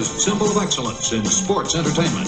America's symbol of excellence in sports entertainment.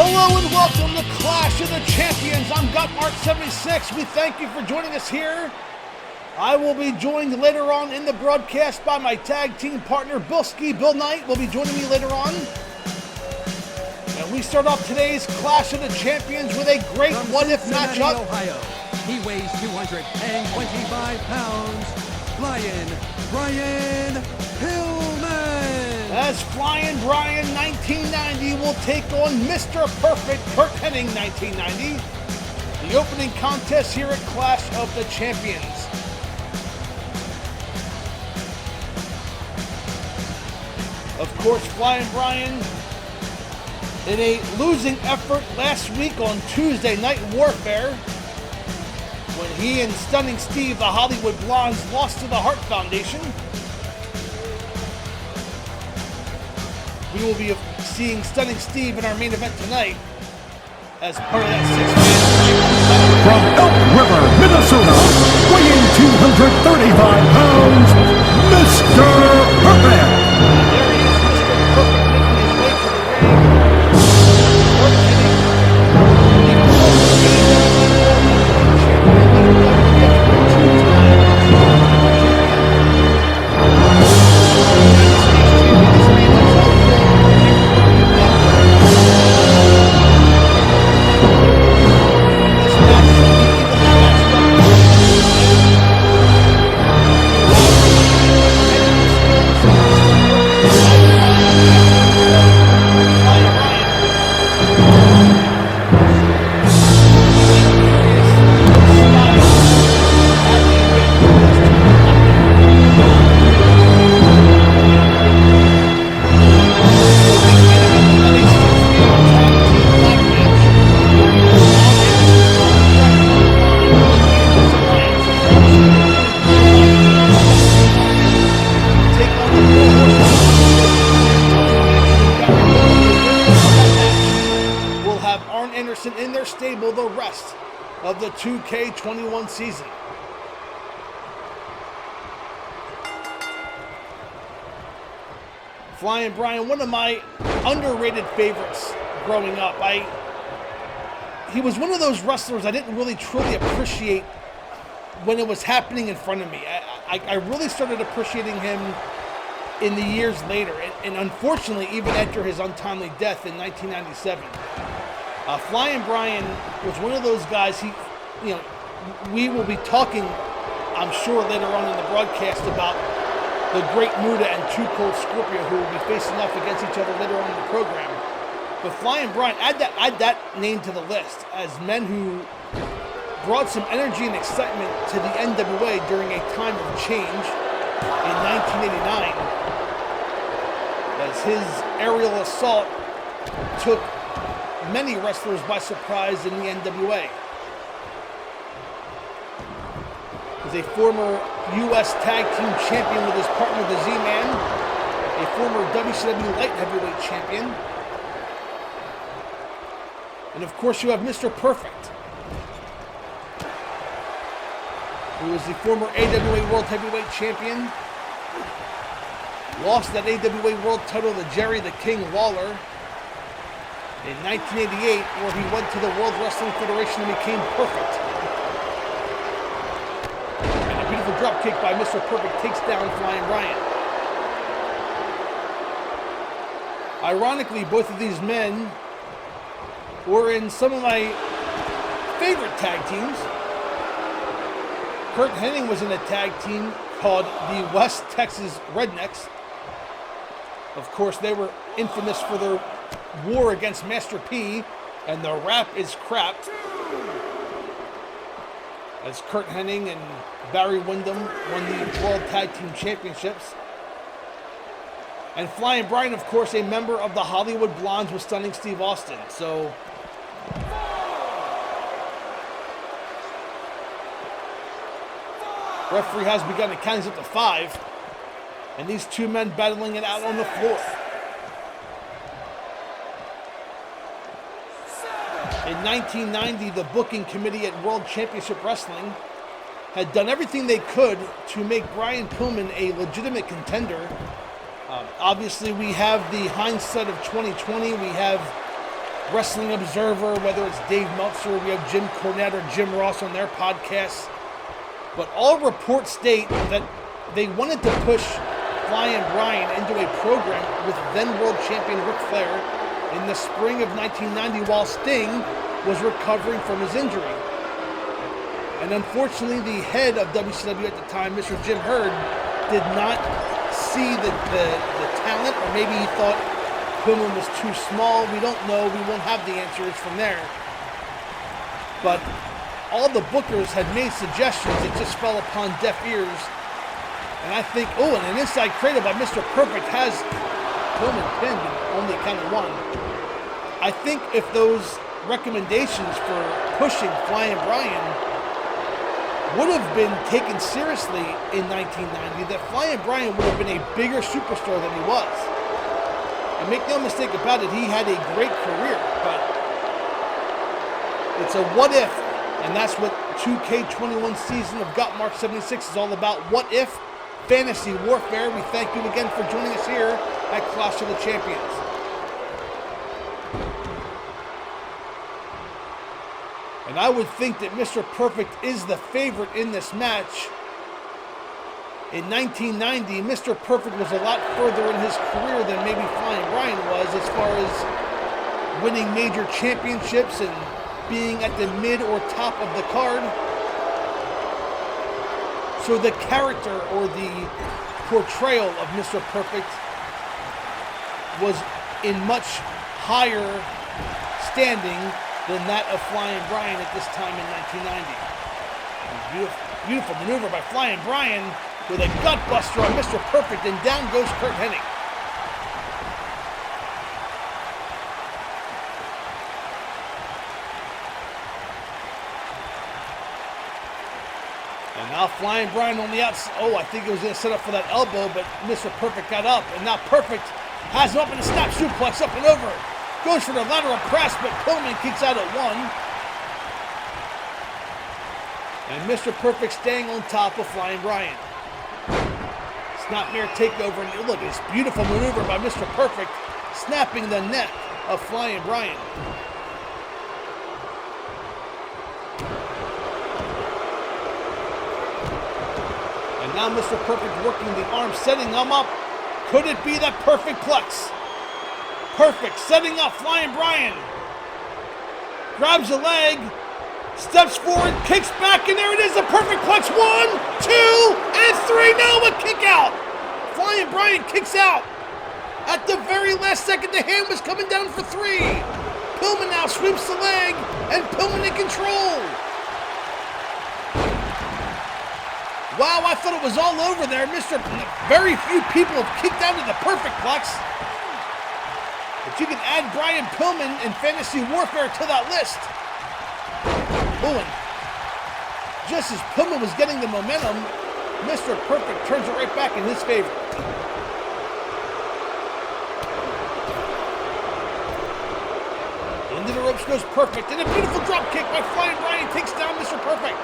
Hello and welcome to Clash of the Champions. I'm Gotmark76. We thank you for joining us here. I will be joined later on in the broadcast by my tag team partner, Bill Knight will be joining me later on. And we start off today's Clash of the Champions with a great what-if matchup. Ohio. He weighs 225 pounds. Brian Pillman. As Flying Brian 1990 will take on Mr. Perfect Kurt Hennig 1990. The opening contest here at Clash of the Champions. Of course, Flying Brian in a losing effort last week on Tuesday Night Warfare when he and Stunning Steve, the Hollywood Blondes, lost to the Hart Foundation. We will be seeing Stunning Steve in our main event tonight as part of that six-man. From Elk River, Minnesota, weighing 235 pounds, Mr. Perfect. There he is, Mr. Perfect, making his way to the ring. Kurt Hennig, the former Arn Anderson in their stable the rest of the 2K21 season. Flying Brian, one of my underrated favorites growing up. He was one of those wrestlers I didn't really truly appreciate when it was happening in front of me. I really started appreciating him in the years later, and unfortunately, even after his untimely death in 1997. Flying Brian was one of those guys. We will be talking, I'm sure, later on in the broadcast about the Great Muta and Too Cold Scorpio, who will be facing off against each other later on in the program. But Flying Brian, add that name to the list as men who brought some energy and excitement to the NWA during a time of change in 1989, as his aerial assault took many wrestlers by surprise in the NWA. He's a former U.S. Tag Team Champion with his partner, the Z-Man, a former WCW Light Heavyweight Champion, and of course you have Mr. Perfect, who was the former AWA World Heavyweight Champion, lost that AWA World title to Jerry the King Lawler in 1988, where he went to the World Wrestling Federation and became Perfect. And a beautiful drop kick by Mr. Perfect takes down Flying Brian. Ironically, both of these men were in some of my favorite tag teams. Curt Hennig was in a tag team called the West Texas Rednecks. Of course, they were infamous for their war against Master P and the Rap is Crap, as Curt Hennig and Barry Windham won the World Tag Team Championships. And Flying Brian, of course, a member of the Hollywood Blondes with Stunning Steve Austin. So referee has begun to count up to 5, and these two men battling it out on the floor. In 1990, the booking committee at World Championship Wrestling had done everything they could to make Brian Pillman a legitimate contender. Obviously, we have the hindsight of 2020. We have Wrestling Observer, whether it's Dave Meltzer, we have Jim Cornette or Jim Ross on their podcasts. But all reports state that they wanted to push Flying Brian into a program with then world champion Ric Flair in the spring of 1990 while Sting was recovering from his injury. And unfortunately, the head of WCW at the time, Mr. Jim Herd, did not see the talent, or maybe he thought Pillman was too small. We don't know. We won't have the answers from there. But all the bookers had made suggestions that just fell upon deaf ears. And I think, and an inside cradle by Mr. Perfect has Pillman pinned and only counted 1. I think if those recommendations for pushing Flying Brian would have been taken seriously in 1990, that Flying Brian would have been a bigger superstar than he was. And make no mistake about it, he had a great career, but it's a what if, and that's what 2K21 season of Gotmark76 is all about. What if fantasy warfare. We thank you again for joining us here at Clash of the Champions. And I would think that Mr. Perfect is the favorite in this match. In 1990, Mr. Perfect was a lot further in his career than maybe Flying Brian was as far as winning major championships and being at the mid or top of the card. So the character or the portrayal of Mr. Perfect was in much higher standing than that of Flying Brian at this time in 1990. Beautiful maneuver by Flying Brian with a gut buster on Mr. Perfect, and down goes Curt Hennig. And now Flying Brian on the outside. I think he was going to set up for that elbow, but Mr. Perfect got up, and now Perfect has him up in a snap suplex, up and over. Goes for the lateral press, but Pillman kicks out at 1. And Mr. Perfect staying on top of Flying Brian. Snapmare takeover, and look, this beautiful maneuver by Mr. Perfect, snapping the neck of Flying Brian. And now Mr. Perfect working the arm, setting him up. Could it be that perfect plex? Perfect setting up Flying Brian. Grabs a leg, steps forward, kicks back, and there it is, a perfect plex. 1, 2, and 3. Now a kick out. Flying Brian kicks out. At the very last second, the hand was coming down for 3. Pillman now sweeps the leg, and Pillman in control. Wow, I thought it was all over there. Very few people have kicked out of the perfect plex. But you can add Brian Pillman in Fantasy Warfare to that list. Oh, and just as Pillman was getting the momentum, Mr. Perfect turns it right back in his favor. Into the ropes goes Perfect, and a beautiful drop kick by Flying Brian takes down Mr. Perfect.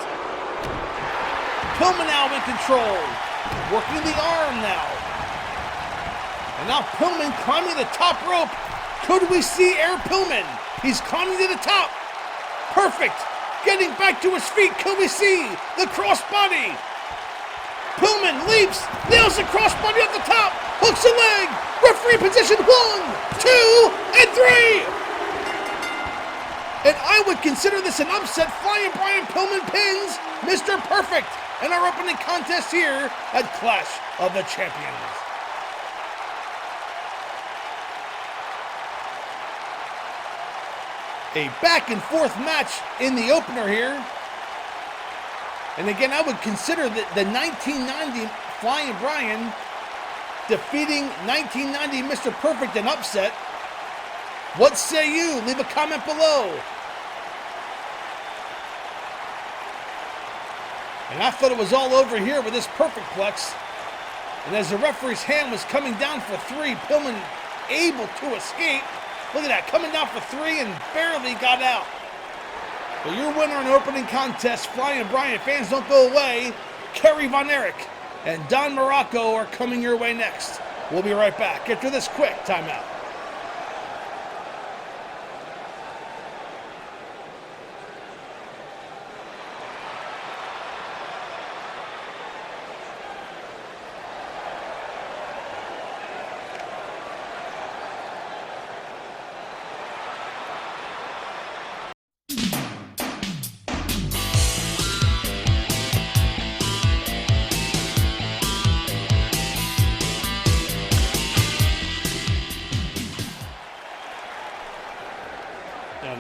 Pillman now in control, working the arm now. And now Pillman climbing the top rope. Could we see Air Pillman? He's climbing to the top. Perfect, getting back to his feet. Could we see the crossbody? Pillman leaps, nails the crossbody at the top, hooks a leg. Referee position 1, 2, and 3. And I would consider this an upset. Flying Brian Pillman pins Mr. Perfect in our opening contest here at Clash of the Champions. A back and forth match in the opener here. And again, I would consider the 1990 Flying Brian defeating 1990 Mr. Perfect an upset. What say you? Leave a comment below. And I thought it was all over here with this perfect plex. And as the referee's hand was coming down for 3, Pillman able to escape. Look at that, coming down for 3 and barely got out. But your winner in the opening contest, Flying Brian. Fans, don't go away. Kerry Von Erich and Don Muraco are coming your way next. We'll be right back after this quick timeout.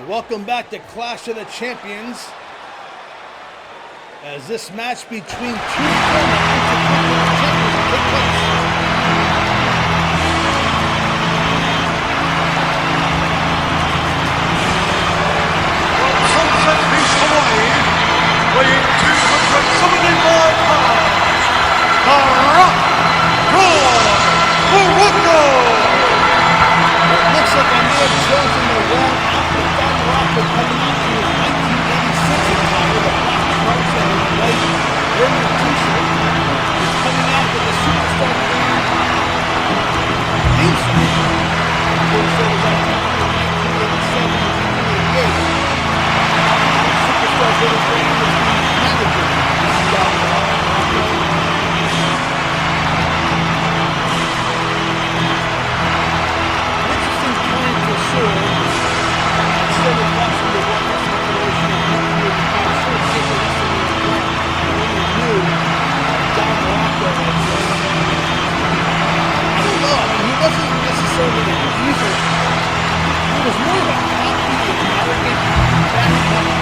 Welcome back to Clash of the Champions, as this match between two former Intercontinental Champions will take place. From Sunset Beach, Hawaii, weighing 275 pounds, Muraco! It looks like I may have chosen the wrong outfit. Don Muraco coming out to his 1986 attire, the black trunks and his white Roman t-shirt. He's coming out with the Superstar brand theme song. Of course, there was that time in 1987 and 1988. Superstar brand was the manager of Don Muraco. Instead of watching the World Wrestling Federation of 1985, sort of take the wrestling as well. I only knew Don Muraco as I don't know, I mean, he wasn't necessarily an evil. He was more of a cocky and arrogant bad guy.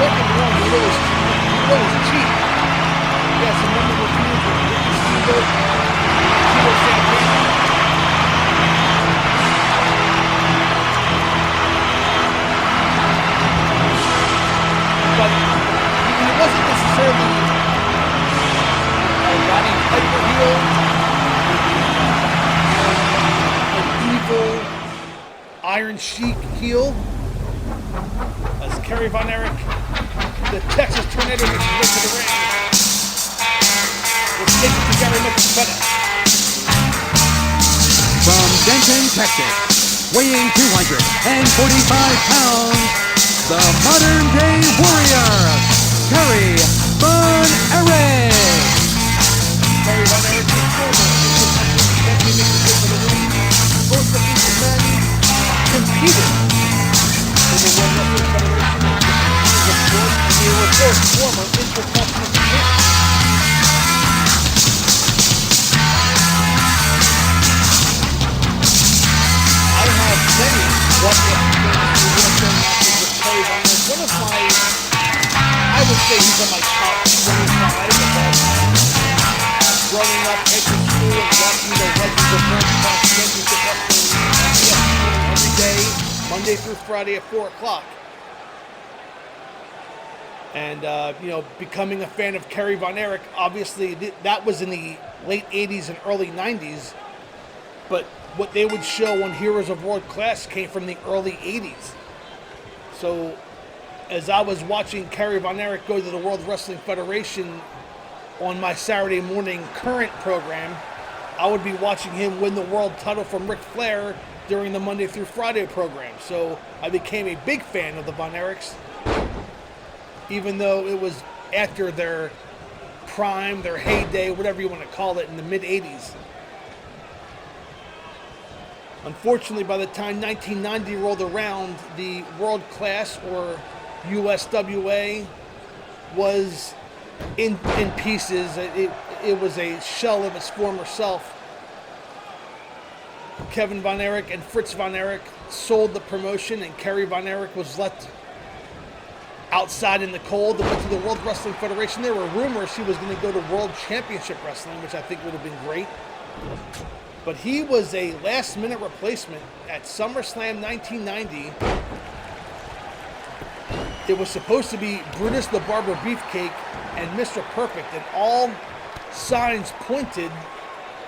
Don't get me wrong, he was cheap. Yes, remember the feuds with Ricky Steamboat, Tito Santana. But he wasn't necessarily a Roddy Piper heel, an evil Iron Sheik heel, as Kerry Von Erich, the Texas Tornado, makes his way to the ring. Let's take it together and make it better. From Denton, Texas, weighing 245 pounds, the modern-day warrior, Kerry Von Erich. Barry Windham is former champion, makes his way to the ring. Both of these men competed in the World Wrestling Federation of 1984, and they were both former Intercontinental champions. say he's on my top 25 of all time. Growing up at the school and watching the Legends of World Championship Wrestling on ESPN every day, Monday through Friday at 4 o'clock. And, becoming a fan of Kerry Von Erich, obviously that was in the late 80s and early 90s. But what they would show on Heroes of World Class came from the early 80s. So as I was watching Kerry Von Erich go to the World Wrestling Federation on my Saturday morning current program, I would be watching him win the world title from Ric Flair during the Monday through Friday program. So I became a big fan of the Von Erichs, even though it was after their prime, their heyday, whatever you want to call it, in the mid-80s. Unfortunately, by the time 1990 rolled around, the World Class, or USWA, was in pieces. It was a shell of its former self. Kevin Von Erich and Fritz Von Erich sold the promotion, and Kerry Von Erich was left outside in the cold and went to the World Wrestling Federation. There were rumors he was going to go to World Championship Wrestling, which I think would have been great. But he was a last-minute replacement at SummerSlam 1990. It was supposed to be Brutus the Barber Beefcake and Mr. Perfect, and all signs pointed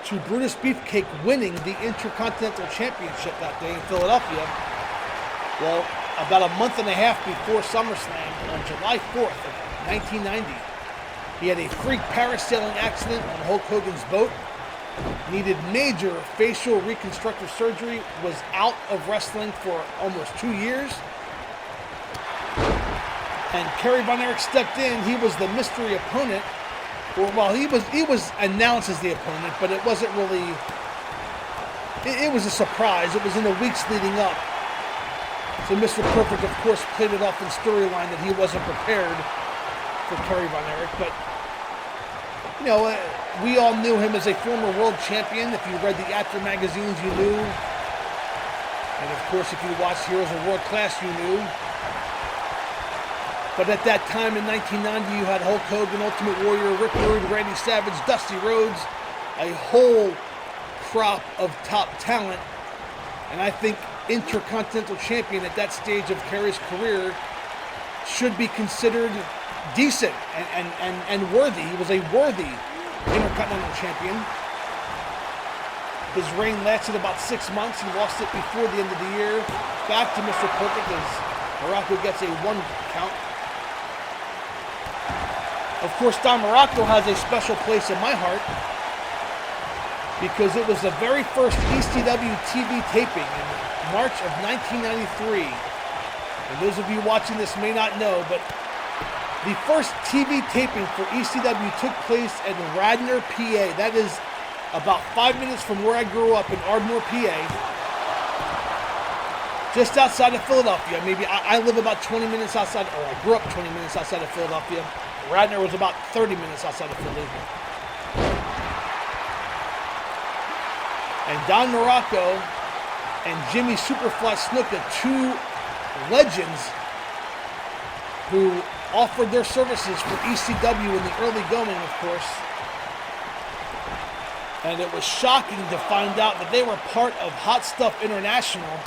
to Brutus Beefcake winning the Intercontinental Championship that day in Philadelphia. Well, about a month and a half before SummerSlam, on July 4th of 1990, he had a freak parasailing accident on Hulk Hogan's boat, needed major facial reconstructive surgery, was out of wrestling for almost 2 years. And Kerry Von Erich stepped in. He was the mystery opponent. Well, he was announced as the opponent, but it wasn't really. It was a surprise. It was in the weeks leading up. So Mr. Perfect, of course, played it off in storyline that he wasn't prepared for Kerry Von Erich. But we all knew him as a former world champion. If you read the After magazines, you knew. And of course, if you watched Heroes of World Class, you knew. But at that time in 1990, you had Hulk Hogan, Ultimate Warrior, Rick Rude, Randy Savage, Dusty Rhodes, a whole crop of top talent. And I think Intercontinental Champion at that stage of Kerry's career should be considered decent and worthy. He was a worthy Intercontinental Champion. His reign lasted about 6 months. He lost it before the end of the year. Back to Mr. Perfect as Muraco gets a 1 count. Of course, Don Muraco has a special place in my heart because it was the very first ECW TV taping in March of 1993. And those of you watching this may not know, but the first TV taping for ECW took place in Radnor, PA. That is about 5 minutes from where I grew up in Ardmore, PA. Just outside of Philadelphia. Maybe I live about 20 minutes outside, or I grew up 20 minutes outside of Philadelphia. Radnor was about 30 minutes outside of Philly. And Don Muraco and Jimmy Superfly Snuka, 2 legends who offered their services for ECW in the early going, of course. And it was shocking to find out that they were part of Hot Stuff International.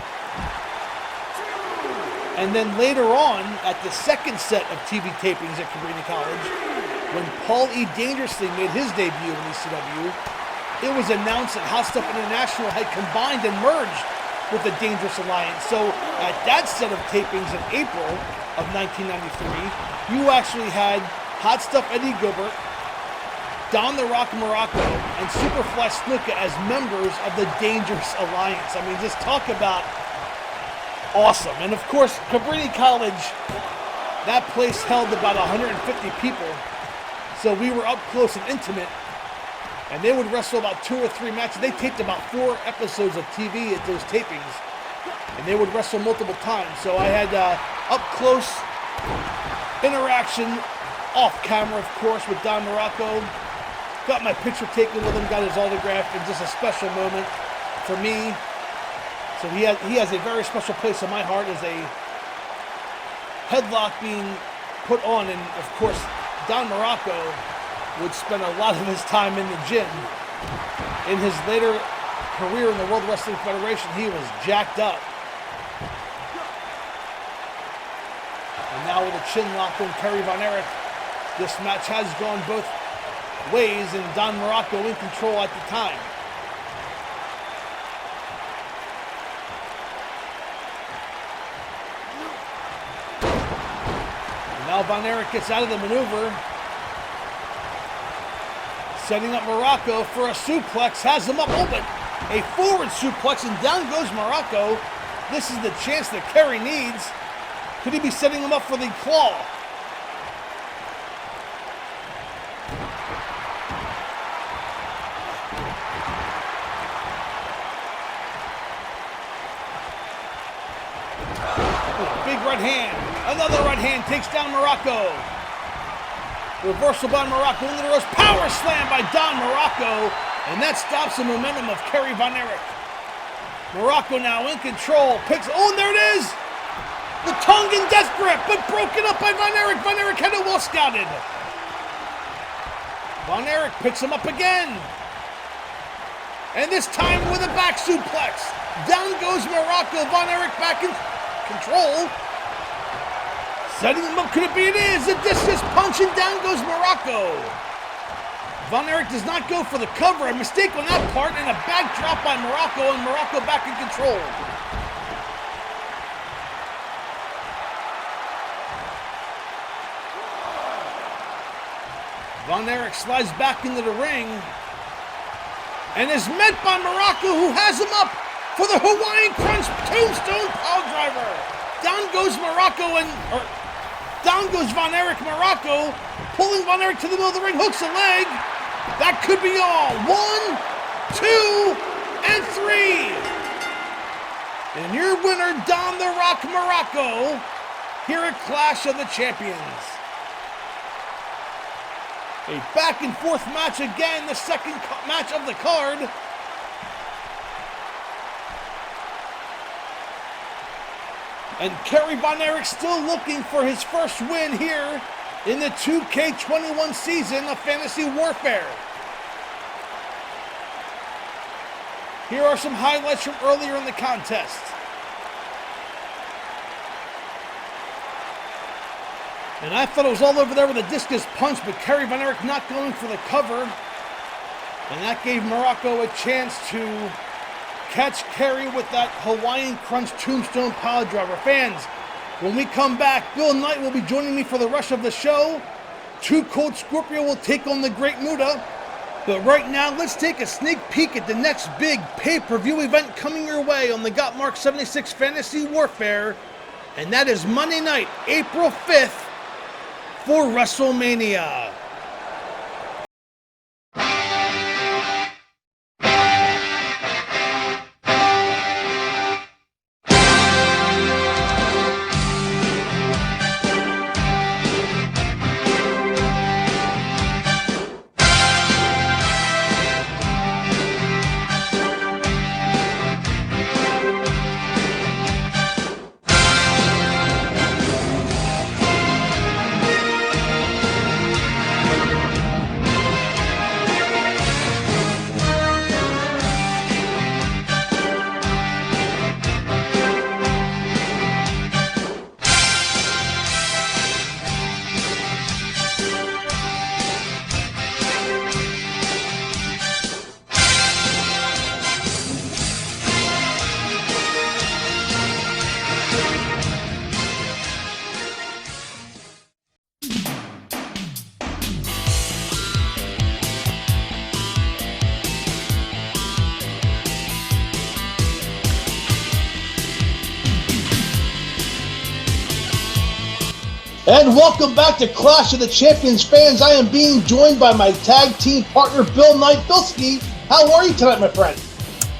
And then later on, at the second set of TV tapings at Cabrini College, when Paul E. Dangerously made his debut in ECW, it was announced that Hot Stuff International had combined and merged with the Dangerous Alliance. So at that set of tapings in April of 1993, you actually had Hot Stuff Eddie Gilbert, Don the Rock Muraco, and Superfly Snuka as members of the Dangerous Alliance. I mean, just talk about awesome. And of course, Cabrini College, that place held about 150 people. So we were up close and intimate. And they would wrestle about 2 or 3 matches. They taped about 4 episodes of TV at those tapings. And they would wrestle multiple times. So I had up close interaction, off camera, of course, with Don Muraco. Got my picture taken with him, got his autograph, and just a special moment for me. So he has a very special place in my heart as a headlock being put on, and of course Don Muraco would spend a lot of his time in the gym. In his later career in the World Wrestling Federation, he was jacked up. And now with a chin lock on Kerry Von Erich, this match has gone both ways, and Don Muraco in control at the time. And now Von Erich gets out of the maneuver, setting up Muraco for a suplex, has him up open. A forward suplex, and down goes Muraco. This is the chance that Kerry needs. Could he be setting him up for the claw? Big right hand. Another right hand takes down Muraco. Reversal by Muraco into the ropes. Power slam by Don Muraco. And that stops the momentum of Kerry Von Erich. Muraco now in control. Oh, and there it is! The tongue in death grip, but broken up by Von Erich. Von Erich had it well scouted. Von Erich picks him up again. And this time with a back suplex. Down goes Muraco. Von Erich back in control. Setting him up, could it be? It is. A discus punch, and down goes Muraco. Von Erich does not go for the cover. A mistake on that part, and a back drop by Muraco, and Muraco back in control. Von Erich slides back into the ring and is met by Muraco, who has him up for the Hawaiian Crunch Tombstone Piledriver. Down goes Muraco, down goes Von Erich. Muraco pulling Von Erich to the middle of the ring, hooks a leg. That could be all. 1, 2, and 3. And your winner, Don the Rock Muraco, here at Clash of the Champions. A back and forth match again, the second match of the card. And Kerry Von Erich still looking for his first win here in the 2K21 season of Fantasy Warfare. Here are some highlights from earlier in the contest. And I thought it was all over there with a discus punch, but Kerry Von Erich not going for the cover. And that gave Muraco a chance to catch Kerry with that Hawaiian Crunch Tombstone Piledriver. Fans, when we come back, Bill Knight will be joining me for the rest of the show. Too Cold Scorpio will take on the Great Muta. But right now, let's take a sneak peek at the next big pay-per-view event coming your way on the Gotmark76 Fantasy Warfare. And that is Monday night, April 5th, for WrestleMania. And welcome back to Clash of the Champions, fans. I am being joined by my tag team partner, Bill Knight. Bilski, how are you tonight, my friend?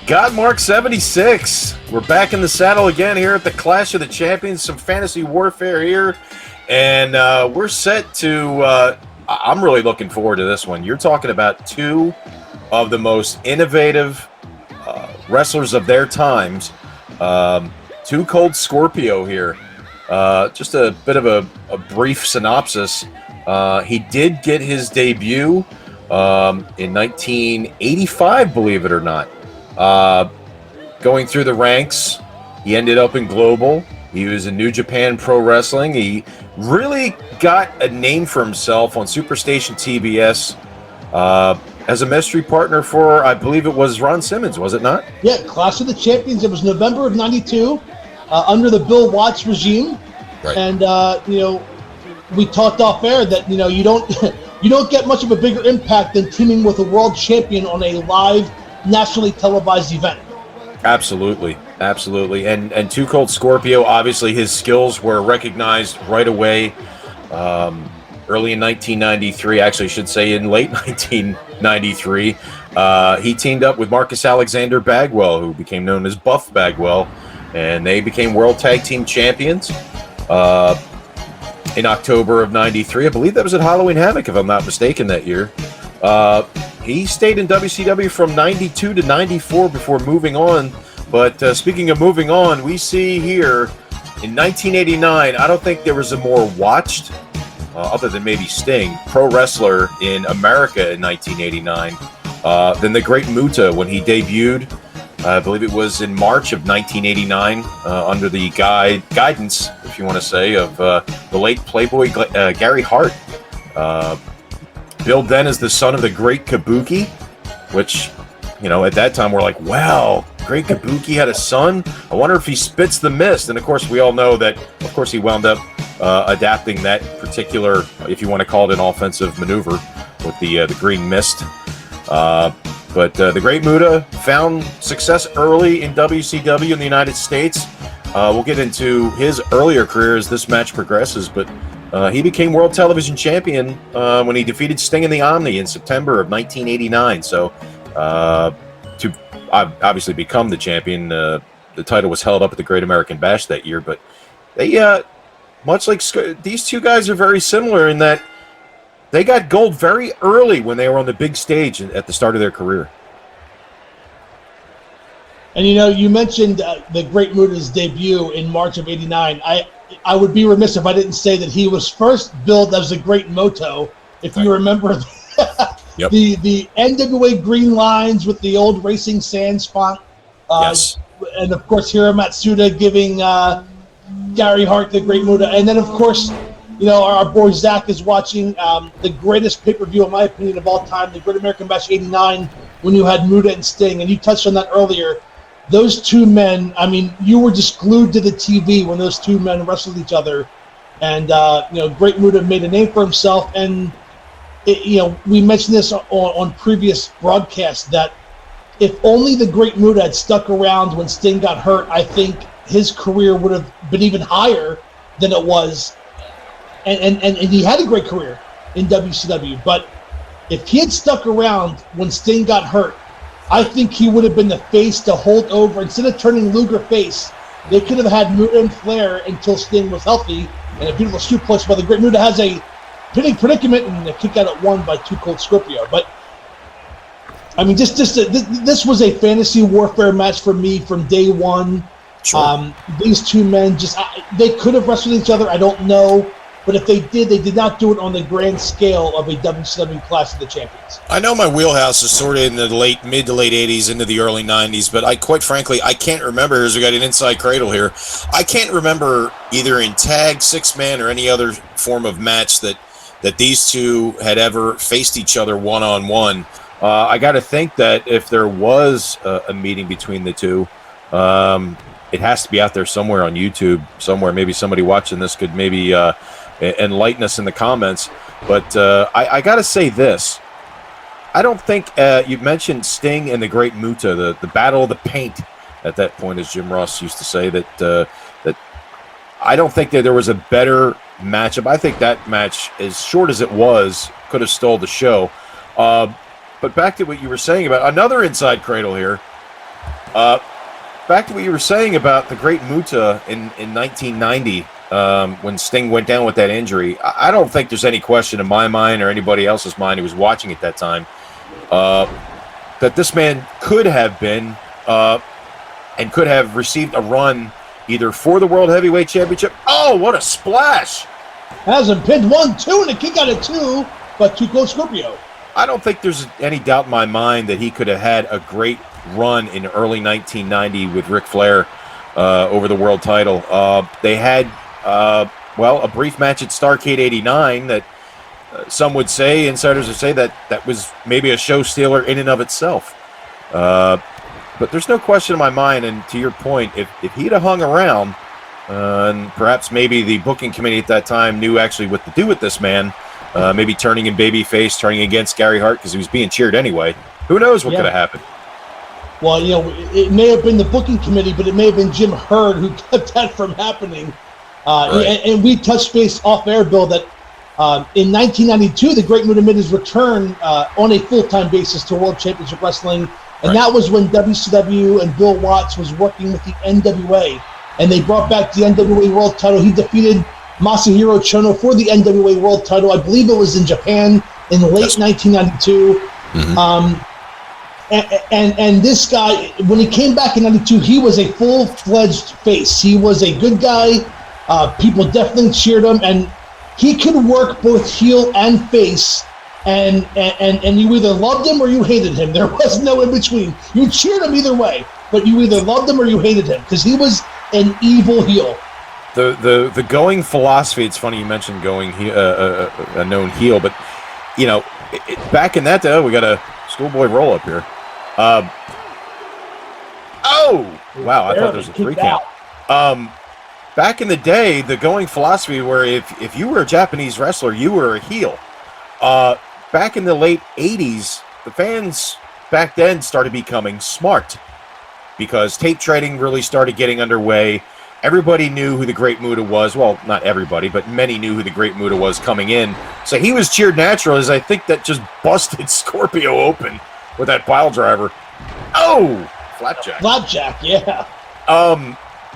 Gotmark76. We're back in the saddle again here at the Clash of the Champions. Some fantasy warfare here. And we're set to... I'm really looking forward to this one. You're talking about two of the most innovative wrestlers of their times. Too Cold Scorpio here. Just a bit of a brief synopsis. He did get his debut in 1985, believe it or not. Going through the ranks, he ended up in Global. He was in New Japan Pro Wrestling. He really got a name for himself on Superstation TBS as a mystery partner for, I believe it was Ron Simmons, was it not? Yeah, Clash of the Champions. It was November of '92, under the Bill Watts regime. Right. And we talked off air that you don't you don't get much of a bigger impact than teaming with a world champion on a live, nationally televised event. Absolutely. And Too Cold Scorpio, obviously his skills were recognized right away. Early in 1993, actually I should say in late 1993, he teamed up with Marcus Alexander Bagwell, who became known as Buff Bagwell, and they became World Tag Team Champions in October of 93. I believe that was at Halloween Havoc, if I'm not mistaken, that year. He stayed in WCW from 92 to 94 before moving on. But speaking of moving on, we see here in 1989, I don't think there was a more watched, other than maybe Sting, pro wrestler in America in 1989 than the Great Muta when he debuted. I believe it was in March of 1989 under the guidance, if you want to say, of the late Playboy Gary Hart. Billed then as the son of the Great Kabuki, which, at that time we're like, wow, Great Kabuki had a son? I wonder if he spits the mist. And of course, we all know that, of course, he wound up adapting that particular, if you want to call it an offensive maneuver, with the green mist. But the Great Muta found success early in WCW in the United States. We'll get into his earlier career as this match progresses, but he became World Television Champion when he defeated Sting in the Omni in September of 1989. So to obviously become the champion, the title was held up at the Great American Bash that year. But they, much like these two guys, are very similar in that they got gold very early when they were on the big stage at the start of their career. And you mentioned the Great Muta's debut in March of '89. I would be remiss if I didn't say that he was first billed as the Great Moto. If you remember Yep. the NWA green lines with the old Racing Sands font. Yes. And of course, Hiro Matsuda giving Gary Hart the Great Muta. And then, of course, our boy Zach is watching the greatest pay-per-view, in my opinion, of all time, the Great American Bash '89, when you had Muta and Sting. And you touched on that earlier. Those two men, you were just glued to the TV when those two men wrestled each other. And, Great Muta made a name for himself. And, we mentioned this on previous broadcasts, that if only the Great Muta had stuck around when Sting got hurt, I think his career would have been even higher than it was. And he had a great career in WCW. But if he had stuck around when Sting got hurt, I think he would have been the face to hold over. Instead of turning Luger face, they could have had Muta and Flair until Sting was healthy. And a beautiful suplex by the Great Muta has a pinning predicament and a kick out at one by Too Cold Scorpio. But this was a fantasy warfare match for me from day one. Sure. These two men they could have wrestled each other. I don't know. But if they did not do it on the grand scale of a WCW Clash of the Champions. I know my wheelhouse is sort of in the mid to late 80s into the early 90s, but quite frankly, I can't remember. Here's we got an inside cradle here. I can't remember either in tag, six-man, or any other form of match that these two had ever faced each other one-on-one. I got to think that if there was a meeting between the two, it has to be out there somewhere on YouTube, somewhere. Maybe somebody watching this could maybe enlighten us in the comments. But I got to say this. I don't think you mentioned Sting and the Great Muta, the Battle of the Paint at that point, as Jim Ross used to say, that I don't think that there was a better matchup. I think that match, as short as it was, could have stole the show. But back to what you were saying about another inside cradle here. Back to what you were saying about the Great Muta in 1990, when Sting went down with that injury. I don't think there's any question in my mind or anybody else's mind who was watching at that time that this man could have been and could have received a run either for the World Heavyweight Championship. Oh, what a splash! Has him pinned 1-2 and a kick out of 2, but too close Scorpio. I don't think there's any doubt in my mind that he could have had a great run in early 1990 with Ric Flair over the world title. They had, a brief match at Starrcade 89 that some would say, insiders would say, that was maybe a show stealer in and of itself. But there's no question in my mind, and to your point, if he'd have hung around, and perhaps maybe the booking committee at that time knew actually what to do with this man, maybe turning in babyface, turning against Gary Hart because he was being cheered anyway. Who knows what could have happened? Well, it may have been the booking committee, but it may have been Jim Hurd who kept that from happening. Right. And we touched base off air, Bill, that in 1992, the Great Muta made his return on a full-time basis to World Championship Wrestling, and that was when WCW and Bill Watts was working with the NWA, and they brought back the NWA World Title. He defeated Masahiro Chono for the NWA World Title. I believe it was in Japan in late 1992. Mm-hmm. And this guy, when he came back in 92, he was a full-fledged face. He was a good guy. People definitely cheered him, and he could work both heel and face. And you either loved him or you hated him. There was no in between. You cheered him either way, but you either loved him or you hated him because he was an evil heel. The going philosophy. It's funny you mentioned going a known heel, but back in that day, we got a schoolboy roll up here. Wow! I thought there was a 3 count. Back in the day, the going philosophy where if you were a Japanese wrestler, you were a heel. Back in the late 80s, the fans back then started becoming smart because tape trading really started getting underway. Everybody knew who the Great Muta was. Well, not everybody, but many knew who the Great Muta was coming in. So he was cheered natural, as I think that just busted Scorpio open with that pile driver. Oh! Flapjack. Flapjack, yeah.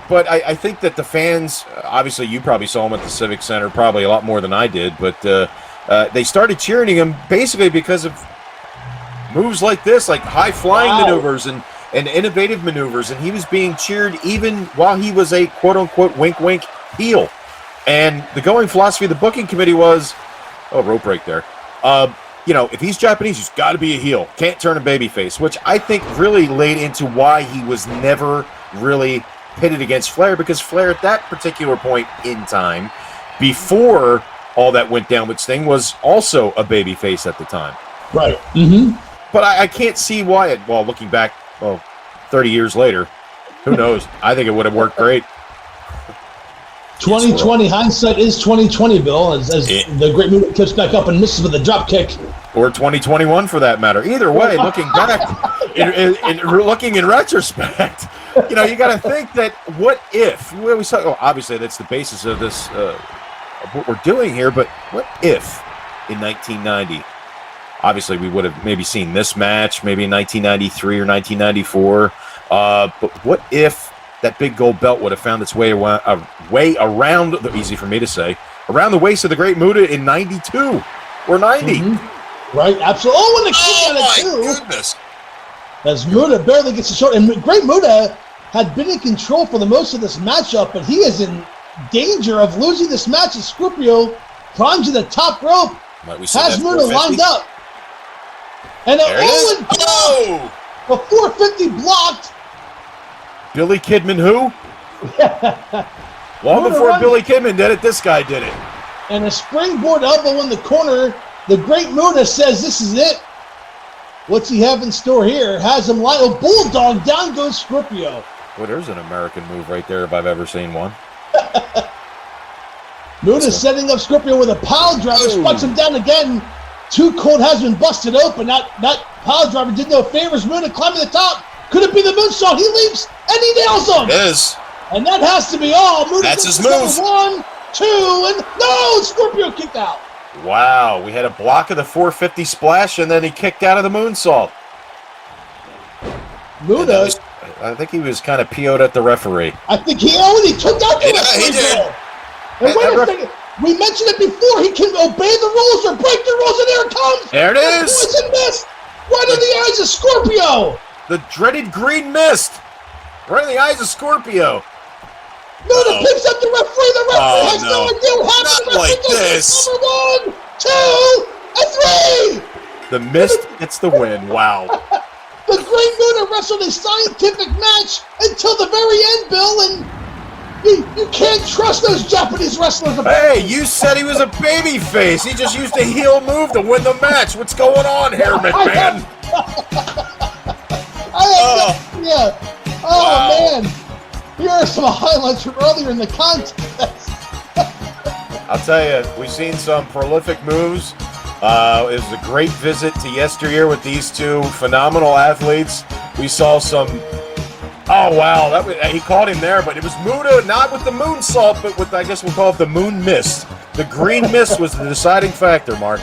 But I think that the fans, obviously you probably saw him at the Civic Center, probably a lot more than I did, but they started cheering him basically because of moves like this, like high-flying maneuvers and innovative maneuvers, and he was being cheered even while he was a quote-unquote wink-wink heel. And the going philosophy of the booking committee was, rope break there, if he's Japanese, he's got to be a heel. Can't turn a babyface, which I think really laid into why he was never really pitted against Flair, because Flair at that particular point in time, before all that went down with Sting, was also a babyface at the time. Right. Mm-hmm. But I can't see why looking back, 30 years later, who knows? I think it would have worked great. 2020 hindsight is 2020, Bill, as the Great Muta kicks back up and misses with a drop kick. Or 2021 for that matter. Either way, looking back, looking in retrospect, you got to think that what if, obviously that's the basis of this, of what we're doing here, but what if in 1990, obviously we would have maybe seen this match, maybe in 1993 or 1994, but what if that big gold belt would have found its way around, easy for me to say, around the waist of the Great Muta in 92 or 90. Mm-hmm. Right, absolutely. Oh, and the kick out of 2. Oh, my goodness. As Muta barely gets a shot. And Great Muta had been in control for the most of this matchup, but he is in danger of losing this match as Scorpio climbs to the top rope, has Muta lined up. And a 450 blocked. Billy Kidman who? Long before Billy Kidman did it, this guy did it. And a springboard elbow in the corner. The Great Muta says this is it. What's he have in store here? Has him lie. Bulldog, down goes Scorpio. Well, there's an American move right there if I've ever seen one. Muta setting up Scorpio with a pile driver, spots him down again. Too Cold has been busted open. That pile driver did no favors. Muta climbing the top. Could it be the moonsault? He leaps and he nails him. It is. And that has to be all. Muta That's his move. 1, 2, and no! Scorpio kicked out. Wow, we had a block of the 450 splash, and then he kicked out of the moonsault. Muta, I think he was kind of PO'd at the referee. I think he already took out the referee. He did. And wait a second. We mentioned it before. He can obey the rules or break the rules, and there it comes. There it is. Poison mist. Right in the eyes of Scorpio. The dreaded green mist. Right in the eyes of Scorpio. Muta picks up the referee. The referee has no idea what happened. Not like this. Number 1, 2, and 3. The mist gets the win. Wow. The Great Muta wrestled a scientific match until the very end, Bill, and you can't trust those Japanese wrestlers. Hey, you said he was a baby face. He just used a heel move to win the match. What's going on here, McMahon? Man. Here are some highlights from earlier in the contest. I'll tell you, we've seen some prolific moves. It was a great visit to yesteryear with these two phenomenal athletes. We saw some. Oh wow, he caught him there, but it was Muta, not with the moonsault, but with, I guess we'll call it the moon mist. The green mist was the deciding factor, Mark.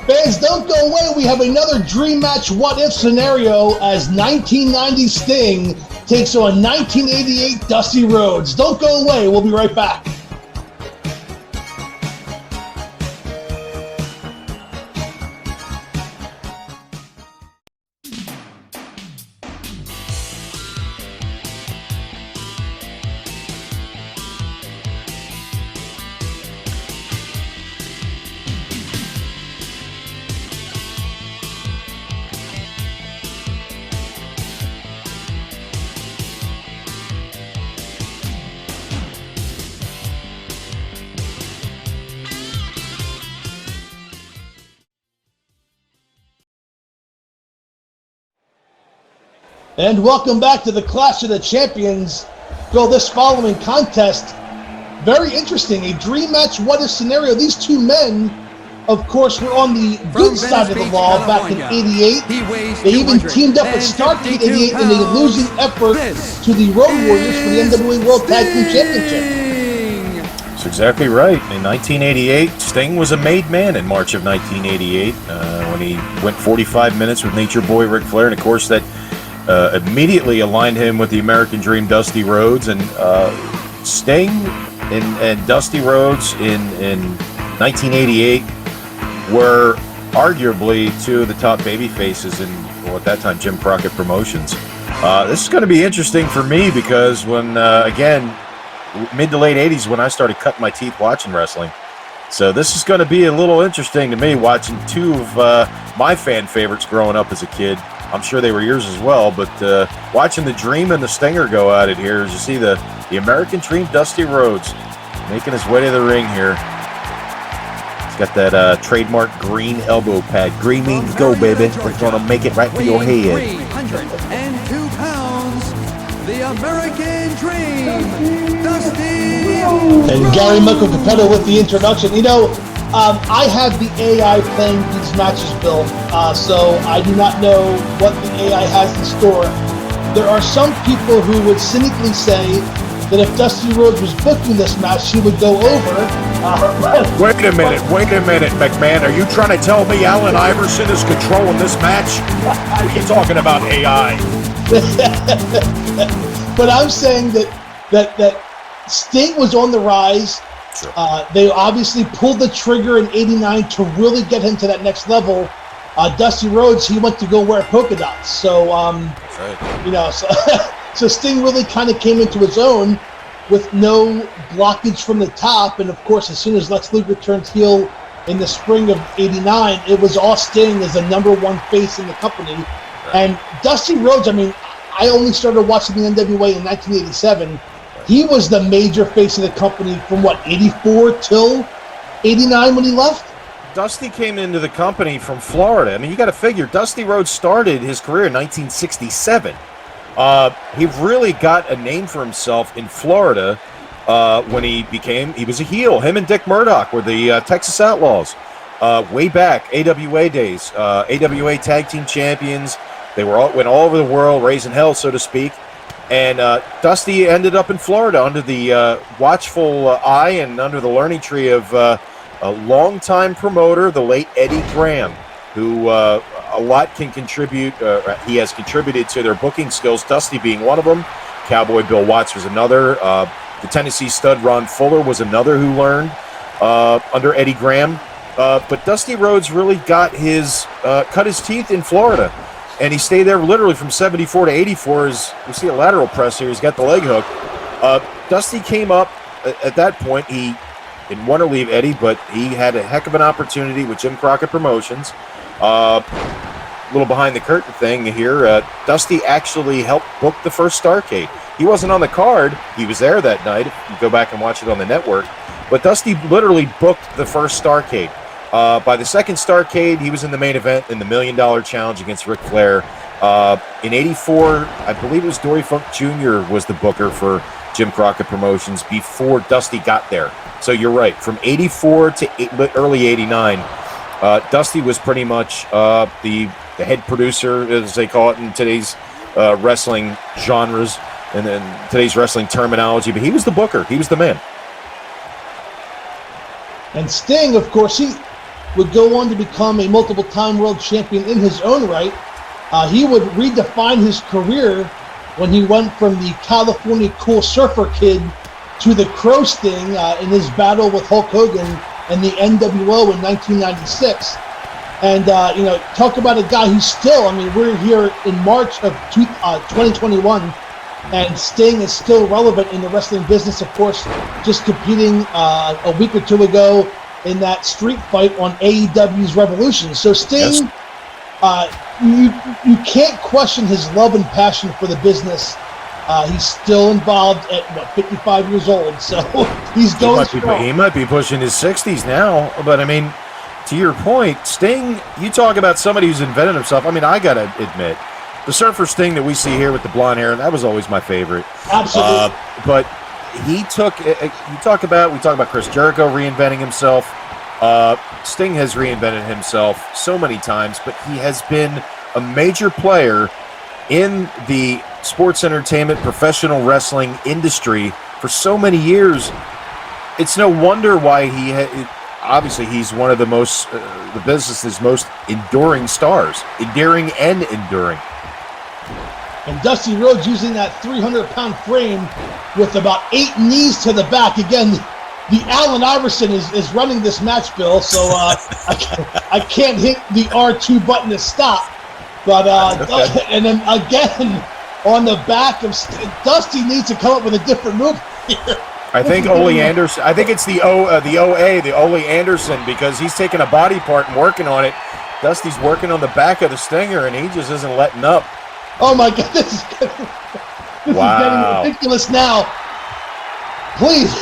Fans, don't go away. We have another dream match what-if scenario as 1990 Sting takes on 1988 Dusty Rhodes. Don't go away. We'll be right back. And welcome back to the Clash of the Champions. Bill, this following contest, very interesting. A dream match what-if scenario. These two men, of course, were on the good side of the law back in '88. They even teamed up at Starrcade in '88 in a losing effort to the Road Warriors for the NWA World Tag Team Championship. That's exactly right. In 1988, Sting was a made man in March of 1988 when he went 45 minutes with Nature Boy Ric Flair, and of course that immediately aligned him with the American Dream Dusty Rhodes, and Sting and Dusty Rhodes in 1988 were arguably two of the top baby faces in, well, at that time, Jim Crockett Promotions. This is going to be interesting for me because when, again, mid to late 80s when I started cutting my teeth watching wrestling. So this is going to be a little interesting to me, watching two of my fan favorites growing up as a kid. I'm sure they were yours as well, but watching the Dream and the Stinger go at it here, as you see the American Dream Dusty Rhodes making his way to the ring here. He's got that trademark green elbow pad. Green means go, baby. We're going to make it right for your head. 302 pounds, the American Dream, Dusty Rhodes. And Gary Michael Capetta with the introduction. You know, I have the AI playing these matches, Bill, so I do not know what the AI has in store. There are some people who would cynically say that if Dusty Rhodes was booking this match, he would go over. Wait a minute, McMahon. Are you trying to tell me Allen Iverson is controlling this match? What are you talking about, AI? But I'm saying that Sting was on the rise. Sure. They obviously pulled the trigger in '89 to really get him to that next level. Dusty Rhodes, he went to go wear polka dots. So, That's right. you know, so Sting really kind of came into his own with no blockage from the top. And of course, as soon as Lex Luger turned heel in the spring of '89, it was all Sting as the #1 face in the company. Right. And Dusty Rhodes, I mean, I only started watching the NWA in 1987. He was the major face of the company from, what, 84 till 89 when he left? Dusty came into the company from Florida. I mean, you got to figure, Dusty Rhodes started his career in 1967. He really got a name for himself in Florida when he was a heel. Him and Dick Murdoch were the Texas Outlaws. Way back, AWA days. AWA Tag Team Champions. They went all over the world, raising hell, so to speak. And Dusty ended up in Florida under the watchful eye and under the learning tree of a longtime promoter, the late Eddie Graham, who a lot can contribute. He has contributed to their booking skills, Dusty being one of them. Cowboy Bill Watts was another. The Tennessee stud Ron Fuller was another who learned under Eddie Graham. But Dusty Rhodes really got cut his teeth in Florida. And he stayed there literally from 74 to 84. As we see a lateral press here, he's got the leg hook. Dusty came up at that point. He didn't want to leave Eddie, but he had a heck of an opportunity with Jim Crockett Promotions. Little behind the curtain thing here. Dusty actually helped book the first Starrcade. He wasn't on the card. He was there that night. You go back and watch it on the network. But Dusty literally booked the first Starrcade. By the second Starrcade, he was in the main event in the $1 Million Challenge against Ric Flair. In '84, I believe it was Dory Funk Jr. was the booker for Jim Crockett Promotions before Dusty got there. So you're right. From '84 to early '89, Dusty was pretty much the head producer, as they call it in today's wrestling genres and then today's wrestling terminology. But he was the booker. He was the man. And Sting, of course, he would go on to become a multiple-time world champion in his own right. He would redefine his career when he went from the California Cool Surfer Kid to the Crow Sting in his battle with Hulk Hogan and the NWO in 1996. And, talk about a guy who's still, we're here in March of 2021, and Sting is still relevant in the wrestling business, of course, just competing a week or two ago in that street fight on AEW's Revolution. So Sting, you can't question his love and passion for the business. He's still involved at 55 years old, so he's going strong. He might be pushing his 60s now, but to your point, Sting, you talk about somebody who's invented himself. I got to admit, the Surfer Sting that we see here with the blonde hair, that was always my favorite. Absolutely. But he took, we talk about Chris Jericho reinventing himself. Sting has reinvented himself so many times, but he has been a major player in the sports entertainment, professional wrestling industry for so many years. It's no wonder why obviously he's one of the most, the business's most enduring stars. Endearing and enduring. And Dusty Rhodes using that 300-pound frame with about 8 knees to the back. Again, the Allen Iverson is running this match, Bill, so I can't hit the R2 button to stop. But okay. And then again, on the back of Dusty needs to come up with a different move here. I think Ole Anderson. I think it's the Ole Anderson, because he's taking a body part and working on it. Dusty's working on the back of the Stinger, and he just isn't letting up. Oh my God, this is getting ridiculous now. Please,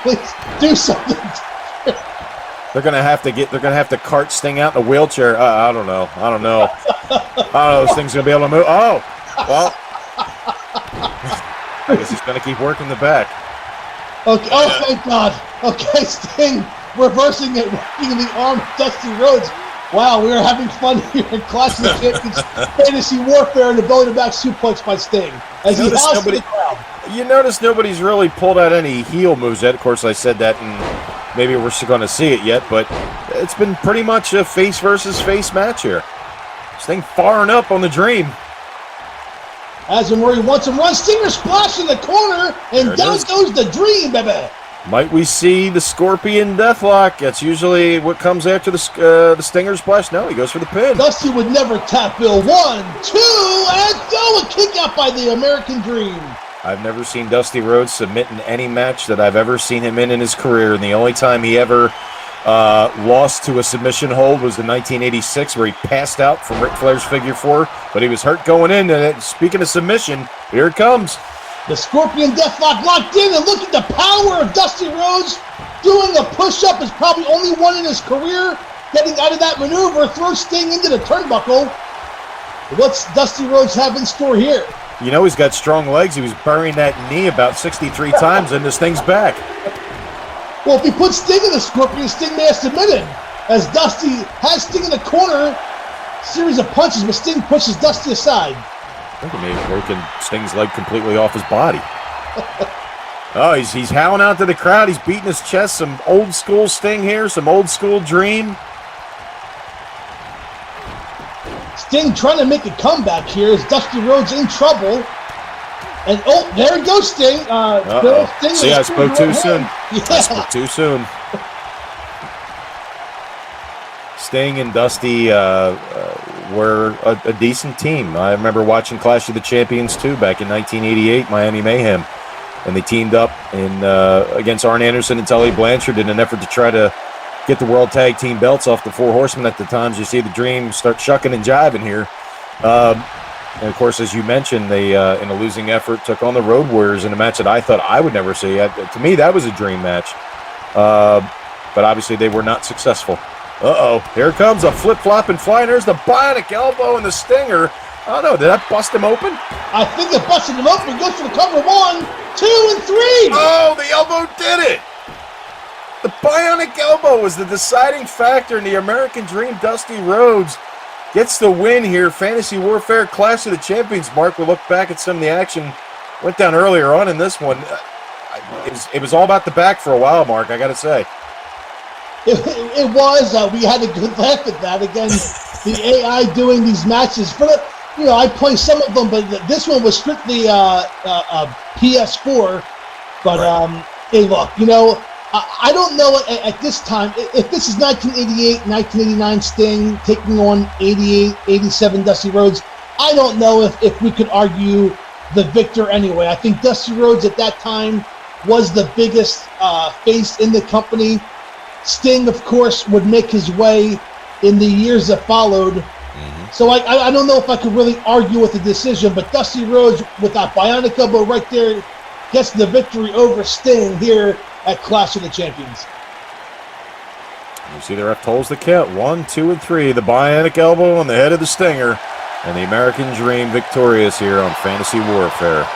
please do something. They're gonna have to cart Sting out in a wheelchair. I don't know. This thing's gonna be able to move. Oh, well. I guess he's gonna keep working the back. Okay. Oh, thank God. Okay, Sting reversing it, working in the arm of Dusty Rhodes. Wow, we are having fun here in Clash of the Champions Fantasy Warfare, and the belly-to-back suplex by Sting as he house the crowd. You notice nobody's really pulled out any heel moves yet. Of course, I said that, and maybe we're still going to see it yet, but it's been pretty much a face versus face match here. Sting firing up on the Dream. As Murray wants him run, Stinger splash in the corner, and down goes the Dream, baby. Might we see the Scorpion Deathlock? That's usually what comes after the Stinger splash. No, he goes for the pin. Dusty would never tap, Bill. 1, 2, and go! A kick out by the American Dream. I've never seen Dusty Rhodes submit in any match that I've ever seen him in his career, and the only time he ever lost to a submission hold was in 1986, where he passed out from Ric Flair's figure 4, but he was hurt going in. And speaking of submission, here it comes. The Scorpion Deathlock locked in, and look at the power of Dusty Rhodes doing a push-up. Is probably only one in his career. Getting out of that maneuver, throws Sting into the turnbuckle. What's Dusty Rhodes have in store here? You know he's got strong legs. He was burying that knee about 63 times, and this thing's back. Well, if he puts Sting in the Scorpion, Sting may have submitted. As Dusty has Sting in the corner, series of punches, but Sting pushes Dusty aside. I think he may have broken Sting's leg completely off his body. Oh, he's howling out to the crowd. He's beating his chest. Some old school Sting here, some old school Dream. Sting trying to make a comeback here. Is Dusty Rhodes in trouble? And there he goes, Sting. Sting. See, I spoke too soon. Yeah. I spoke too soon. Sting and Dusty were a decent team. I remember watching Clash of the Champions 2 back in 1988, Miami Mayhem. and they teamed up against Arn Anderson and Tully Blanchard in an effort to try to get the World Tag Team belts off the Four Horsemen at the times. You see the Dream start shucking and jiving here. And, of course, as you mentioned, they, in a losing effort, took on the Road Warriors in a match that I thought I would never see. To me, that was a dream match. But obviously, they were not successful. Uh-oh, here comes a flip-flop and fly, and there's the bionic elbow and the stinger. I don't know, did that bust him open? I think it busted him open. Goes for the cover. 1, 2, and 3. Oh, the elbow did it. The bionic elbow was the deciding factor in the American Dream. Dusty Rhodes gets the win here. Fantasy Warfare Clash of the Champions. Mark, we'll look back at some of the action. Went down earlier on in this one. It was all about the back for a while, Mark, I got to say. It was. We had a good laugh at that. Again, the AI doing these matches. I play some of them, but this one was strictly PS4. But, hey, look, I don't know at this time, if this is 1988, 1989 Sting taking on 88, 87 Dusty Rhodes, I don't know if we could argue the victor anyway. I think Dusty Rhodes at that time was the biggest face in the company. Sting, of course, would make his way in the years that followed. Mm-hmm. So I don't know if I could really argue with the decision, but Dusty Rhodes, with that bionic elbow right there, gets the victory over Sting here at Clash of the Champions. You see the ref tolls the count. 1, 2, and 3. The bionic elbow on the head of the Stinger. And the American Dream victorious here on Fantasy Warfare.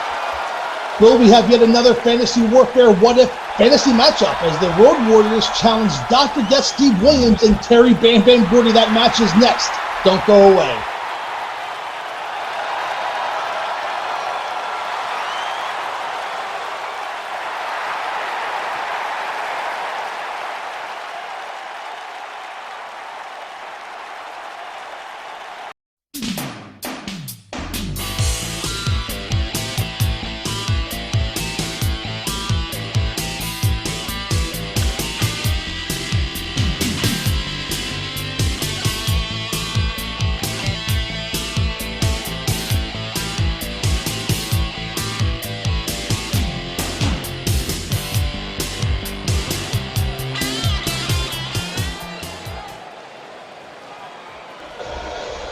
Well, we have yet another Fantasy Warfare what-if fantasy matchup as the Road Warriors challenge Dr. Death Steve Williams and Terry Bam Bam Gordy. That match is next. Don't go away.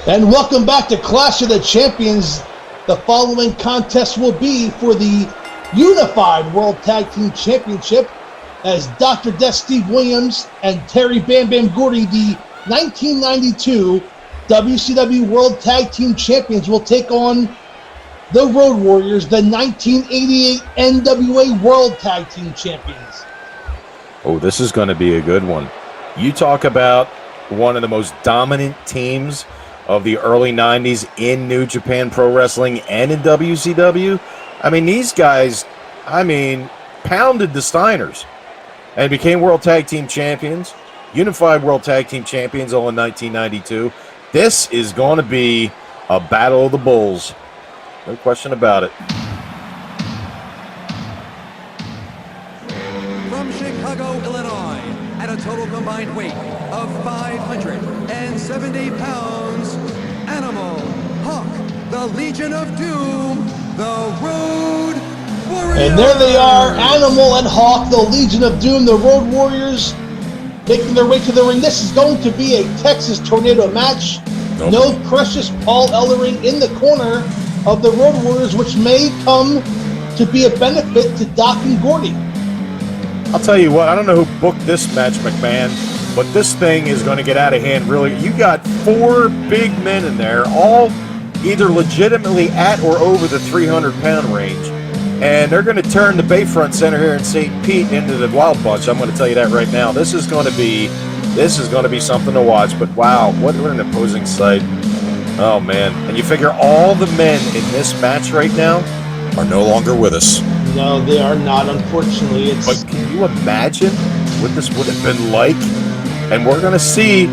And welcome back to Clash of the Champions. The following contest will be for the Unified World Tag Team Championship as Dr. Death Steve Williams and Terry Bam Bam Gordy, the 1992 WCW World Tag Team Champions, will take on the Road Warriors, the 1988 NWA World Tag Team Champions. Oh, this is going to be a good one. You talk about one of the most dominant teams of the early 90s in New Japan Pro Wrestling and in WCW. I mean, these guys, pounded the Steiners and became World Tag Team Champions, Unified World Tag Team Champions all in 1992. This is going to be a battle of the bulls. No question about it. From Chicago, Illinois, at a total combined weight of 570 pounds, Animal, Hawk, the Legion of Doom, the Road Warriors. And there they are, Animal and Hawk, the Legion of Doom, the Road Warriors, making their way to the ring. This is going to be a Texas Tornado match. Nope. No precious Paul Ellering in the corner of the Road Warriors, which may come to be a benefit to Doc and Gordy. I'll tell you what, I don't know who booked this match, McMahon, but this thing is going to get out of hand, really. You got 4 big men in there, all either legitimately at or over the 300-pound range, and they're going to turn the Bayfront Center here in St. Pete into the Wild Bunch. I'm going to tell you that right now. This is going to be something to watch, but wow, what an opposing sight. Oh, man. And you figure all the men in this match right now are no longer with us. No, they are not, unfortunately. But can you imagine what this would have been like? And we're going to see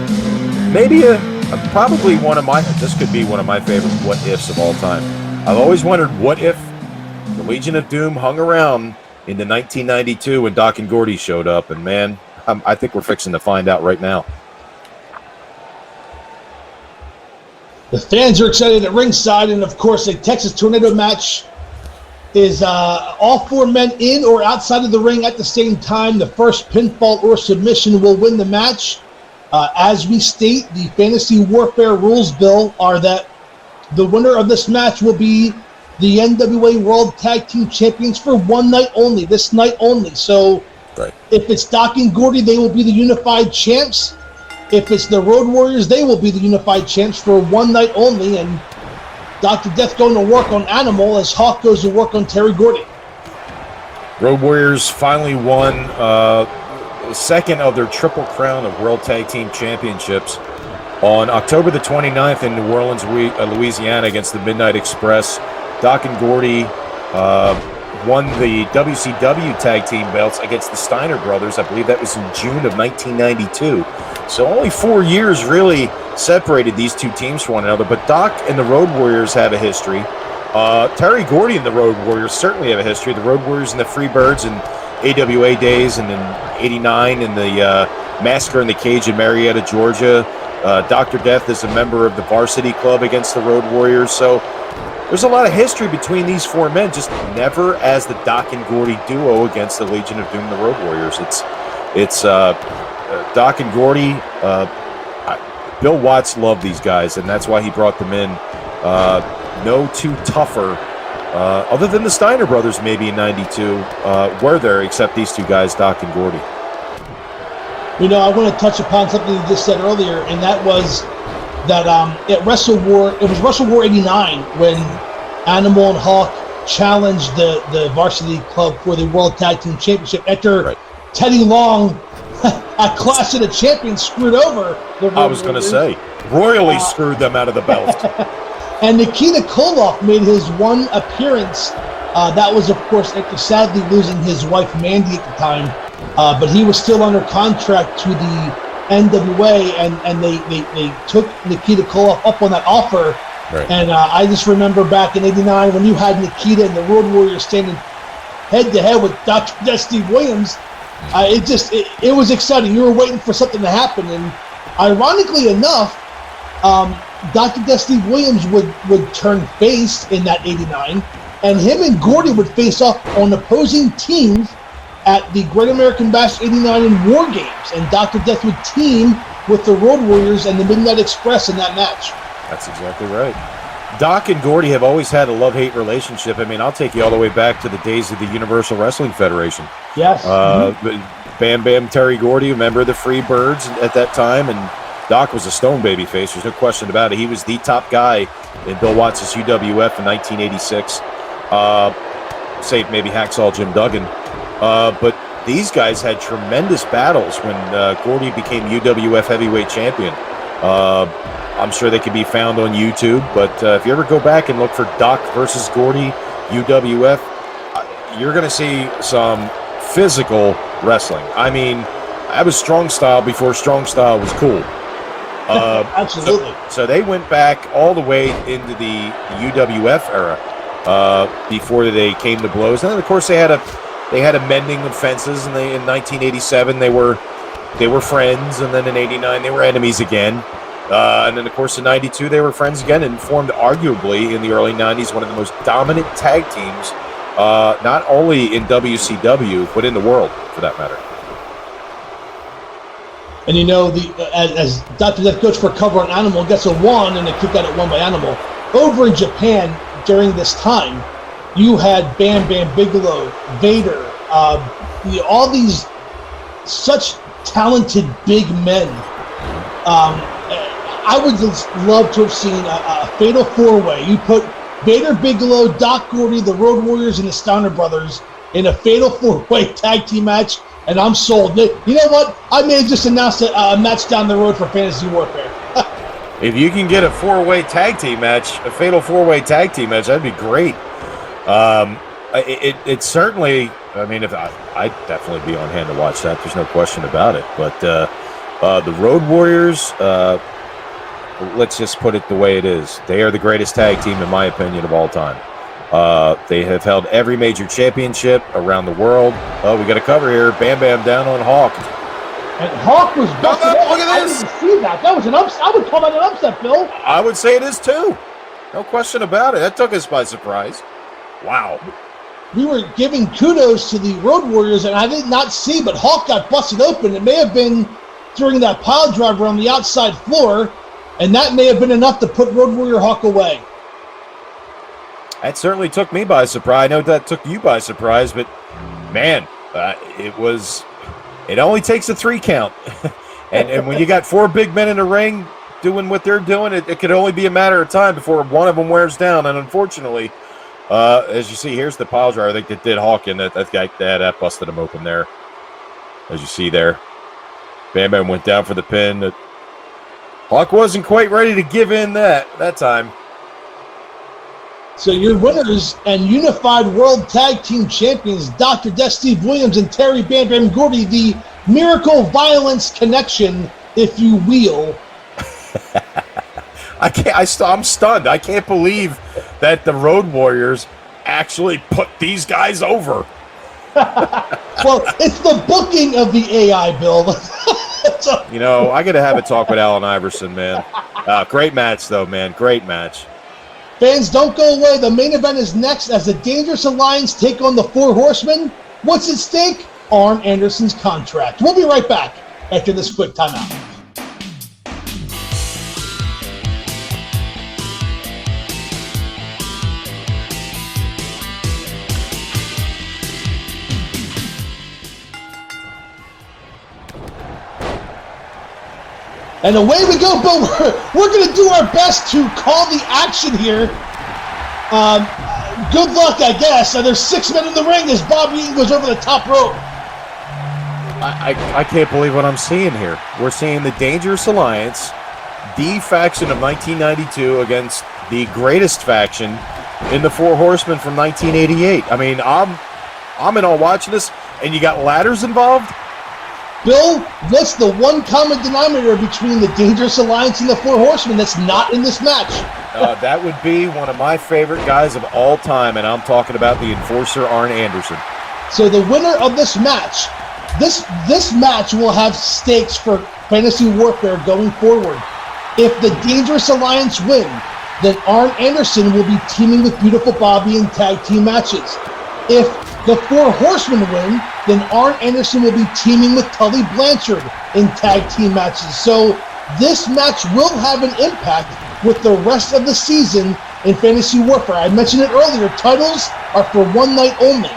maybe probably this could be one of my favorite what-ifs of all time. I've always wondered, what if the Legion of Doom hung around into 1992 when Doc and Gordy showed up? And man, I think we're fixing to find out right now. The fans are excited at ringside, and of course a Texas Tornado match is all 4 men in or outside of the ring at the same time. The first pinfall or submission will win the match. As we state, the Fantasy Warfare rules, Bill, are that the winner of this match will be the NWA World Tag Team Champions for one night only, this night only. So if it's Doc and Gordy, they will be the unified champs. If it's the Road Warriors, they will be the unified champs for one night only. And Dr. Death going to work on Animal as Hawk goes to work on Terry Gordy. Road Warriors finally won the second of their Triple Crown of World Tag Team Championships on October the 29th in New Orleans, Louisiana against the Midnight Express. Doc and Gordy won the WCW Tag Team belts against the Steiner brothers. I believe that was in June of 1992. So only 4 years really separated these two teams from one another. But Doc and the Road Warriors have a history. Terry Gordy and the Road Warriors certainly have a history. The Road Warriors and the Freebirds in AWA days, and in '89 in the Massacre in the Cage in Marietta, Georgia. Dr. Death is a member of the Varsity Club against the Road Warriors. So there's a lot of history between these 4 men, just never as the Doc and Gordy duo against the Legion of Doom, the Road Warriors. It's Doc and Gordy. Bill Watts loved these guys, and that's why he brought them in. No two tougher, other than the Steiner brothers maybe in '92, were there, except these two guys, Doc and Gordy. You know, I want to touch upon something you just said earlier, and that was that at Wrestle War, it was Wrestle War '89 when Animal and Hawk challenged the Varsity Club for the World Tag Team Championship after Teddy Long at Clash of the Champions screwed over the Road I was going to say, royally screwed them out of the belt. And Nikita Koloff made his one appearance. That was, of course, after sadly losing his wife Mandy at the time. But he was still under contract to the NWA, and they took Nikita Koloff up on that offer. Right. And I just remember back in '89 when you had Nikita and the Road Warriors standing head-to-head with Dr. Dusty Williams. It was exciting. You were waiting for something to happen. And ironically enough, Dr. Dusty Williams would turn face in that '89, and him and Gordy would face off on opposing teams at the Great American Bash '89 in War Games, and Dr. Death would team with the Road Warriors and the Midnight Express in that match. That's exactly right. Doc and Gordy have always had a love-hate relationship. I mean, I'll take you all the way back to the days of the Universal Wrestling Federation. Yes. Bam Bam Terry Gordy, a member of the Freebirds at that time, and Doc was a stone baby face. There's no question about it. He was the top guy in Bill Watts' UWF in 1986. Save maybe Hacksaw Jim Duggan. But these guys had tremendous battles when Gordy became UWF heavyweight champion. I'm sure they can be found on YouTube, but if you ever go back and look for Doc versus Gordy, UWF, you're going to see some physical wrestling. I mean, I was strong style before strong style was cool. Absolutely. So they went back all the way into the UWF era before they came to blows. And then, of course, they had a mending of fences, and in 1987 they were friends, and then in '89 they were enemies again. And then, of course, in '92 they were friends again and formed arguably in the early '90s one of the most dominant tag teams, not only in WCW but in the world, for that matter. And you know, as Dr. Death goes for a cover on Animal, gets a 1, and they kick out at 1 by Animal. Over in Japan during this time, you had Bam Bam Bigelow, Vader, all these such talented big men. I would just love to have seen a fatal 4-way. You put Vader, Bigelow, Doc Gordy, the Road Warriors, and the Steiner brothers in a fatal 4-way tag team match, and I'm sold. You know what? I may have just announced a match down the road for Fantasy Warfare. If you can get a 4-way tag team match, a fatal 4-way tag team match, that'd be great. It certainly, I mean, I'd definitely be on hand to watch that. There's no question about it. But the Road Warriors, let's just put it the way it is. They are the greatest tag team, in my opinion, of all time. They have held every major championship around the world. Oh, we got a cover here. Bam Bam down on Hawk. And Hawk was busted out. Look at this. I didn't see that. That was an upset. I would call that an upset, Phil. I would say it is too. No question about it. That took us by surprise. Wow. we were giving kudos to the Road Warriors, and I did not see, but Hawk got busted open. It may have been during that pile driver on the outside floor, and that may have been enough to put Road Warrior Hawk away. That certainly took me by surprise. I know that took you by surprise, but man, it only takes a 3 count. and when you got 4 big men in the ring doing what they're doing, it could only be a matter of time before one of them wears down. And unfortunately, as you see, here's the pile driver. I think that did Hawk in that guy that busted him open there. As you see there, Bam Bam went down for the pin. Hawk wasn't quite ready to give in that time. So your winners and unified world tag team champions, Dr. Dusty Williams and Terry Bam Bam Gordy, the Miracle Violence Connection, if you will. I'm stunned. I can't believe that the Road Warriors actually put these guys over. Well, it's the booking of the AI, Bill. So, I got to have a talk with Allen Iverson, man. Great match, though, man. Great match. Fans, don't go away. The main event is next as the Dangerous Alliance take on the Four Horsemen. What's at stake? Arn Anderson's contract. We'll be right back after this quick timeout. And away we go, but we're going to do our best to call the action here. Good luck, I guess. There's 6 men in the ring as Bob Eaton goes over the top rope. I can't believe what I'm seeing here. We're seeing the Dangerous Alliance, the faction of 1992 against the greatest faction in the Four Horsemen from 1988. I mean, I'm in on watching this, and you got ladders involved? Bill, what's the one common denominator between the Dangerous Alliance and the Four Horsemen that's not in this match? That would be one of my favorite guys of all time, and I'm talking about the Enforcer, Arn Anderson. So the winner of this match, this match will have stakes for fantasy warfare going forward. If the Dangerous Alliance win, then Arn Anderson will be teaming with Beautiful Bobby in tag team matches. If the Four Horsemen win, then Arn Anderson will be teaming with Tully Blanchard in tag team matches. So this match will have an impact with the rest of the season in fantasy warfare. I mentioned it earlier, titles are for one night only.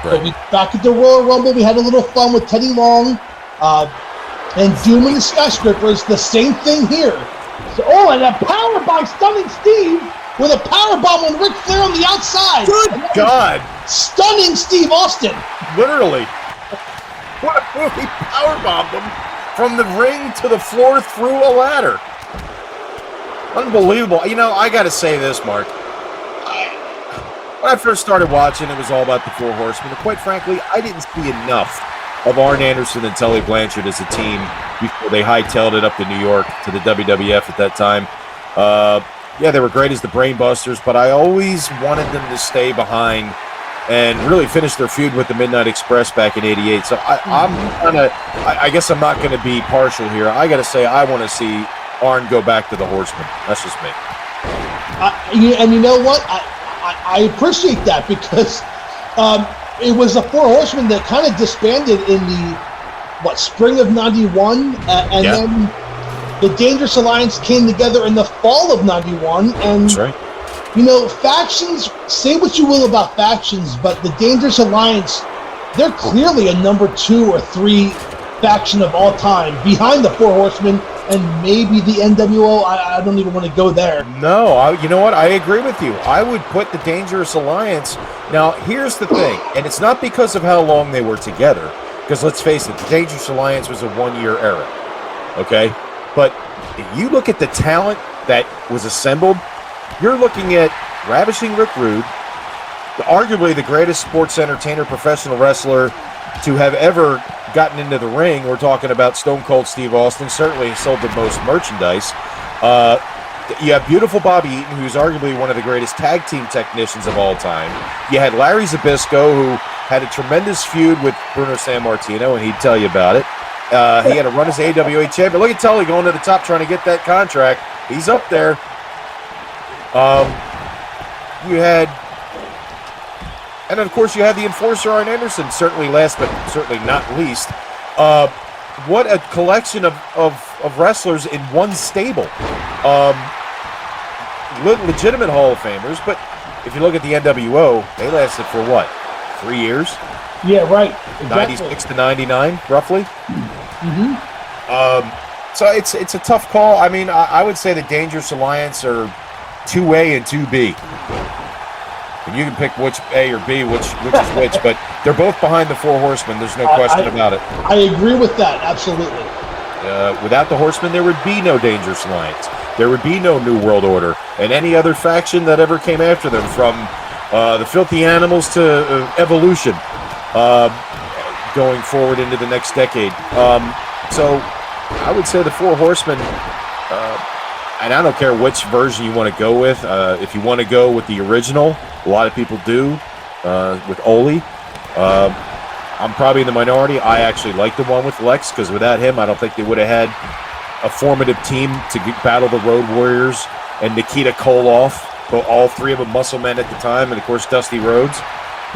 Right. But back at the Royal Rumble, we had a little fun with Teddy Long and Doom and the Skyscrapers. The same thing here. So, and a power by Stunning Steve with a power bomb on Ric Flair on the outside. Good God. Stunning Steve Austin. Literally. What a movie. Powerbombed him from the ring to the floor through a ladder. Unbelievable. I got to say this, Mark. When I first started watching, it was all about the Four Horsemen. And quite frankly, I didn't see enough of Arn Anderson and Tully Blanchard as a team before they hightailed it up to New York to the WWF at that time. Yeah, they were great as the Brainbusters, but I always wanted them to stay behind and really finish their feud with the Midnight Express back in '88. So I guess I'm not going to be partial here. I got to say I want to see Arn go back to the Horsemen. That's just me. And you know what? I appreciate that because it was the Four Horsemen that kind of disbanded in the spring of '91, and then the Dangerous Alliance came together in the fall of '91. And that's right. Factions, say what you will about factions, but the Dangerous Alliance, they're clearly a number 2 or 3 faction of all time, behind the Four Horsemen and maybe the NWO. I don't even want to go there. No, you know what? I agree with you. I would put the Dangerous Alliance. Now, here's the thing, and it's not because of how long they were together, because let's face it, the Dangerous Alliance was a one-year era, okay? But if you look at the talent that was assembled, you're looking at Ravishing Rick Rude, arguably the greatest sports entertainer, professional wrestler to have ever gotten into the ring. We're talking about Stone Cold Steve Austin, certainly sold the most merchandise. You have Beautiful Bobby Eaton, who's arguably one of the greatest tag team technicians of all time. You had Larry Zbyszko, who had a tremendous feud with Bruno Sammartino, and he'd tell you about it. He had a run as AWA champion. Look at Tully going to the top trying to get that contract. He's up there. You had And, of course, you had the enforcer, Arn Anderson, certainly last but certainly not least. What a collection of wrestlers in one stable. Legitimate Hall of Famers, but if you look at the NWO, they lasted for what? 3 years? Yeah, right. Exactly. 96 to 99, roughly. Mm-hmm. So it's a tough call. I mean, I would say the Dangerous Alliance are 2A and 2B. And you can pick which A or B, which is which, but they're both behind the Four Horsemen. There's no question about it. I agree with that, absolutely. Without the Horsemen, there would be no Dangerous Alliance. There would be no New World Order, and any other faction that ever came after them, from the Filthy Animals to Evolution, going forward into the next decade. So I would say the Four Horsemen, and I don't care which version you want to go with. If you want to go with the original, a lot of people do, with Ole. I'm probably in the minority. I actually like the one with Lex, because without him, I don't think they would have had a formative team to battle the Road Warriors and Nikita Koloff, all three of them muscle men at the time, and of course Dusty Rhodes.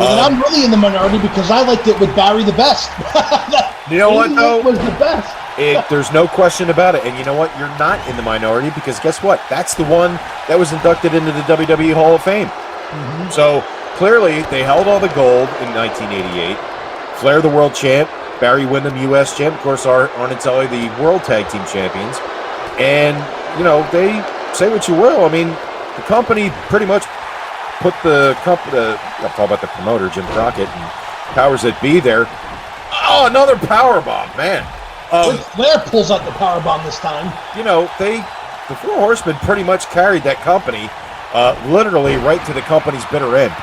And I'm really in the minority because I liked it with Barry the best. You know what, though? Was the best. There's no question about it. And you know what? You're not in the minority, because guess what? That's the one that was inducted into the WWE Hall of Fame. Mm-hmm. So clearly they held all the gold in 1988. Flair, the world champ. Barry Windham, U.S. champ. Of course, Arn and Tully, the world tag team champions. And, you know, they say what you will. I mean, the company pretty much put the company, I'll talk about the promoter, Jim Crockett, and powers that be there. Oh, another powerbomb, man. Ric Flair pulls out the powerbomb this time. You know, the Four Horsemen pretty much carried that company literally right to the company's bitter end.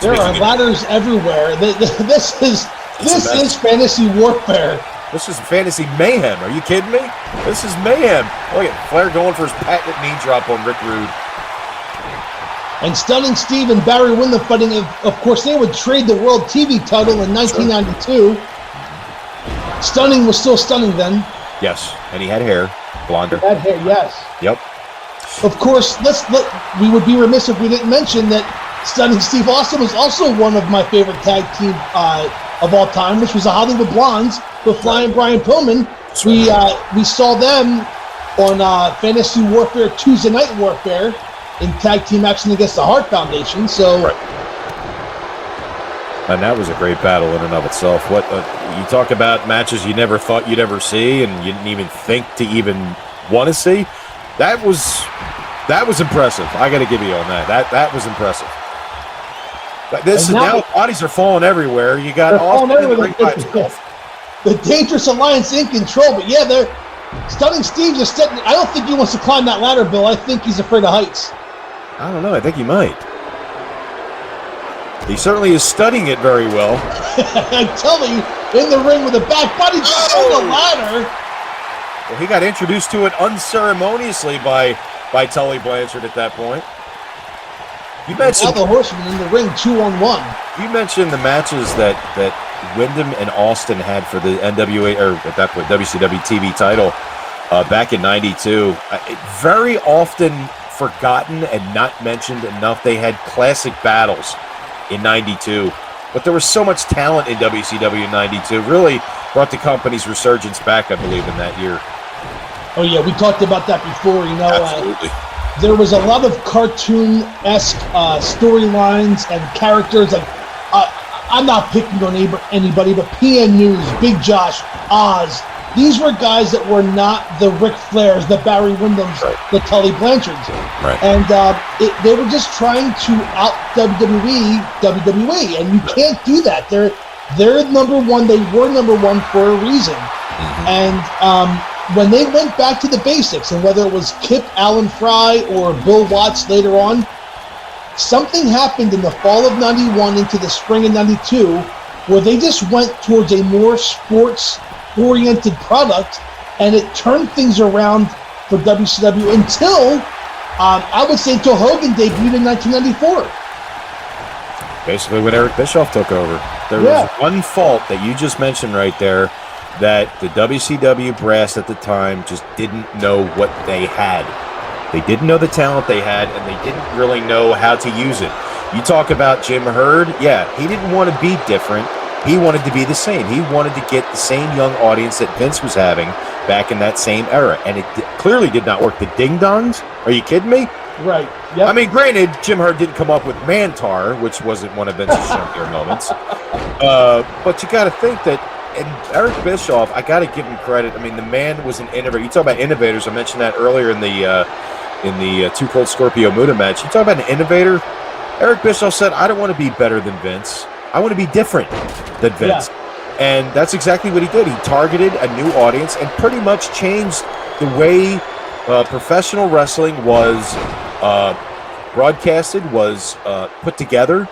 There are ladders everywhere. This is fantasy warfare. This is fantasy mayhem. Are you kidding me? This is mayhem. Look at Flair going for his patent knee drop on Rick Rude. And Stunning Steve and Barry Windham fighting. Of course, they would trade the World TV title in 1992. Stunning was still stunning then. Yes, and he had hair, blonder. He had hair, yes. Yep. Of course, we would be remiss if we didn't mention that Stunning Steve Austin was also one of my favorite tag team of all time, which was the Hollywood Blondes with Flying Brian Pillman. We saw them on Fantasy Warfare Tuesday Night Warfare in tag team action against the Hart Foundation. So, right. And that was a great battle in and of itself. What you talk about matches you never thought you'd ever see, and you didn't even think to even want to see. That was impressive. I got to give you on that. That was impressive. But now bodies are falling everywhere. You got Austin in the ring by himself. The Dangerous Alliance in control, but yeah, they're Stunning Steve just stepping. I don't think he wants to climb that ladder, Bill. I think he's afraid of heights. I don't know. I think he might. He certainly is studying it very well. I tell you, in the ring with a back body on the ladder. Well, he got introduced to it unceremoniously by Tully Blanchard at that point. You mentioned now the Horsemen in the ring 2-on-1. You mentioned the matches that Windham and Austin had for the NWA, or at that point WCW TV title back in '92. Very often forgotten and not mentioned enough. They had classic battles in '92, but there was so much talent in WCW in '92. Really brought the company's resurgence back, I believe, in that year. Oh yeah, we talked about that before. You know, absolutely. There was a lot of cartoon-esque storylines and characters. Like, I'm not picking on anybody, but PN News, Big Josh, Oz. These were guys that were not the Ric Flairs, the Barry Windhams, right. The Tully Blanchards. Right. And they were just trying to out WWE, and you can't do that. They're number one. They were number one for a reason. Mm-hmm. And when they went back to the basics, and whether it was Kip Allen Fry or Bill Watts later on, something happened in the fall of '91 into the spring of '92 where they just went towards a more sports-oriented product, and it turned things around for WCW until, I would say, until Hogan debuted in 1994. Basically when Eric Bischoff took over. There was one fault that you just mentioned right there, that the WCW brass at the time just didn't know what they had. They didn't know the talent they had, and they didn't really know how to use it. You talk about Jim Herd. Yeah, he didn't want to be different. He wanted to be the same. He wanted to get the same young audience that Vince was having back in that same era, and it clearly did not work. The ding-dongs? Are you kidding me? Right. Yep. I mean, granted, Jim Herd didn't come up with Mantar, which wasn't one of Vince's stronger moments. But you got to think that, and Eric Bischoff, I got to give him credit. I mean, the man was an innovator. You talk about innovators. I mentioned that earlier in the Too Cold Scorpio Muta match. You talk about an innovator. Eric Bischoff said, "I don't want to be better than Vince. I want to be different than Vince." Yeah. And that's exactly what he did. He targeted a new audience and pretty much changed the way professional wrestling was broadcasted, was put together,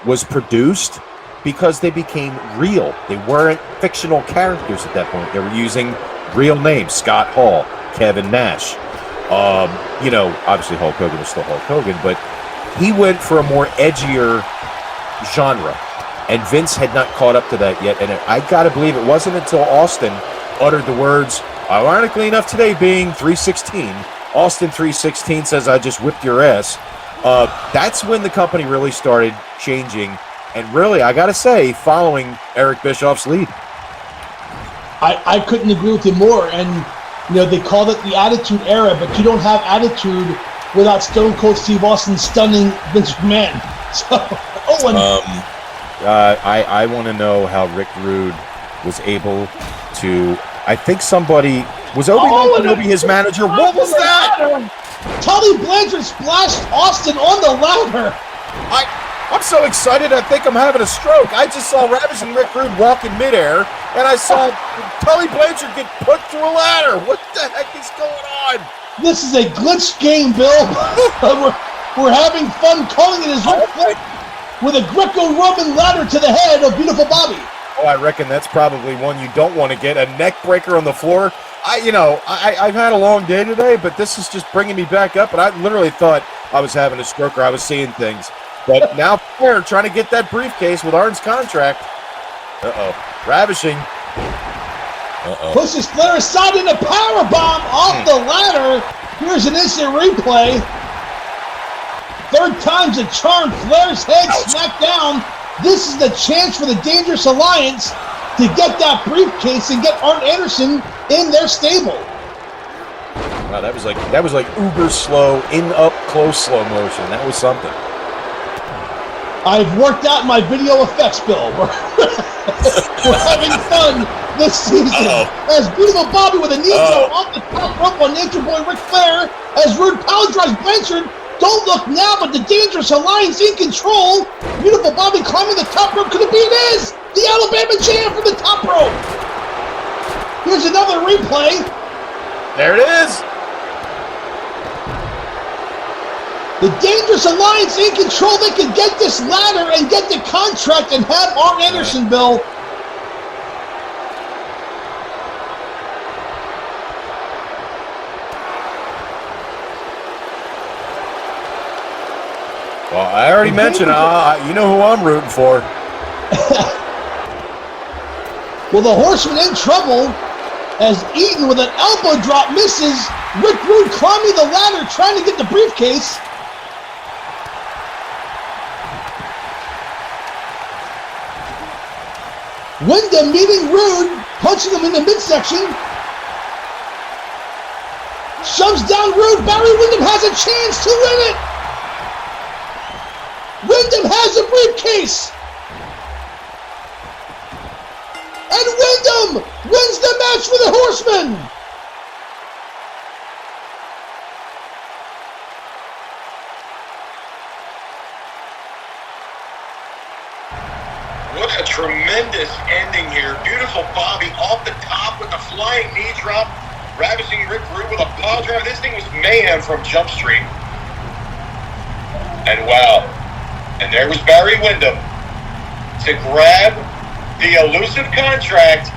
was produced, because they became real. They weren't fictional characters at that point. They were using real names. Scott Hall, Kevin Nash. Obviously Hulk Hogan was still Hulk Hogan, but he went for a more edgier genre. And Vince had not caught up to that yet. And I got to believe it wasn't until Austin uttered the words, ironically enough today being 316, Austin 316 says, "I just whipped your ass." That's when the company really started changing. And really, I got to say, following Eric Bischoff's lead. I couldn't agree with you more. And, they called it the Attitude Era, but you don't have attitude without Stone Cold Steve Austin stunning Vince McMahon. So, I want to know how Rick Rude was able to. I think somebody was Obi-Wan Kenobi his manager. What was that? Tully Blanchard splashed Austin on the ladder. I'm so excited. I think I'm having a stroke. I just saw Ravishing Rick Rude walk in midair, and I saw Tully Blanchard get put through a ladder. What the heck is going on? This is a glitch game, Bill. we're having fun calling it as Ric Flair with a Greco-Roman ladder to the head of Beautiful Bobby. Oh, I reckon that's probably one you don't want to get, a neck breaker on the floor. I've had a long day today, but this is just bringing me back up, and I literally thought I was having a stroke or I was seeing things. But now Flair trying to get that briefcase with Arn's contract. Ravishing. Pushes Flair aside in a powerbomb off the ladder. Here's an instant replay. Third time's a charm. Flair's head smacked down. This is the chance for the Dangerous Alliance to get that briefcase and get Arn Anderson in their stable. Wow, that was like uber slow, in up close slow motion. That was something. I've worked out my video effects, Bill. We're having fun this season. As Beautiful Bobby with a knee throw off the top rope on Nature Boy Ric Flair. As Rude power drives Blanchard. Don't look now, but the Dangerous Alliance in control. Beautiful Bobby climbing the top rope. Could it be? It is! The Alabama Jam from the top rope. Here's another replay. There it is. The Dangerous Alliance in control. They can get this ladder and get the contract and have Arn Anderson, Bill. Well, I already mentioned, you know who I'm rooting for. Well, the Horsemen in trouble as Eaton with an elbow drop misses. Rick Rude climbing the ladder trying to get the briefcase. Windham meeting Rude, punching him in the midsection. Shoves down Rude. Barry Windham has a chance to win it. Windham has a briefcase. And Windham wins the match for the Horsemen. What a tremendous ending here. Beautiful Bobby off the top with a flying knee drop. Ravishing Rick Rude with a pile driver. This thing was mayhem from Jump Street. And wow. And there was Barry Windham to grab the elusive contract,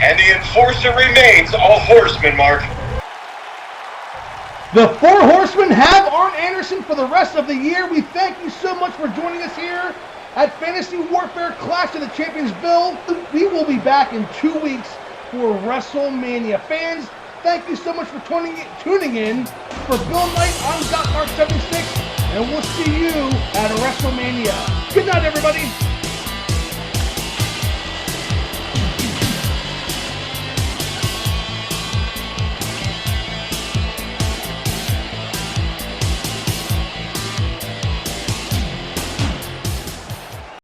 and the enforcer remains a Horseman, Mark. The four Horsemen have Arn Anderson for the rest of the year. We thank you so much for joining us here at Fantasy Warfare Clash of the Champions. Bill, we will be back in 2 weeks for WrestleMania. Fans, thank you so much for tuning in. for Bill Knight on Gotmark76, and we'll see you at WrestleMania. Good night, everybody.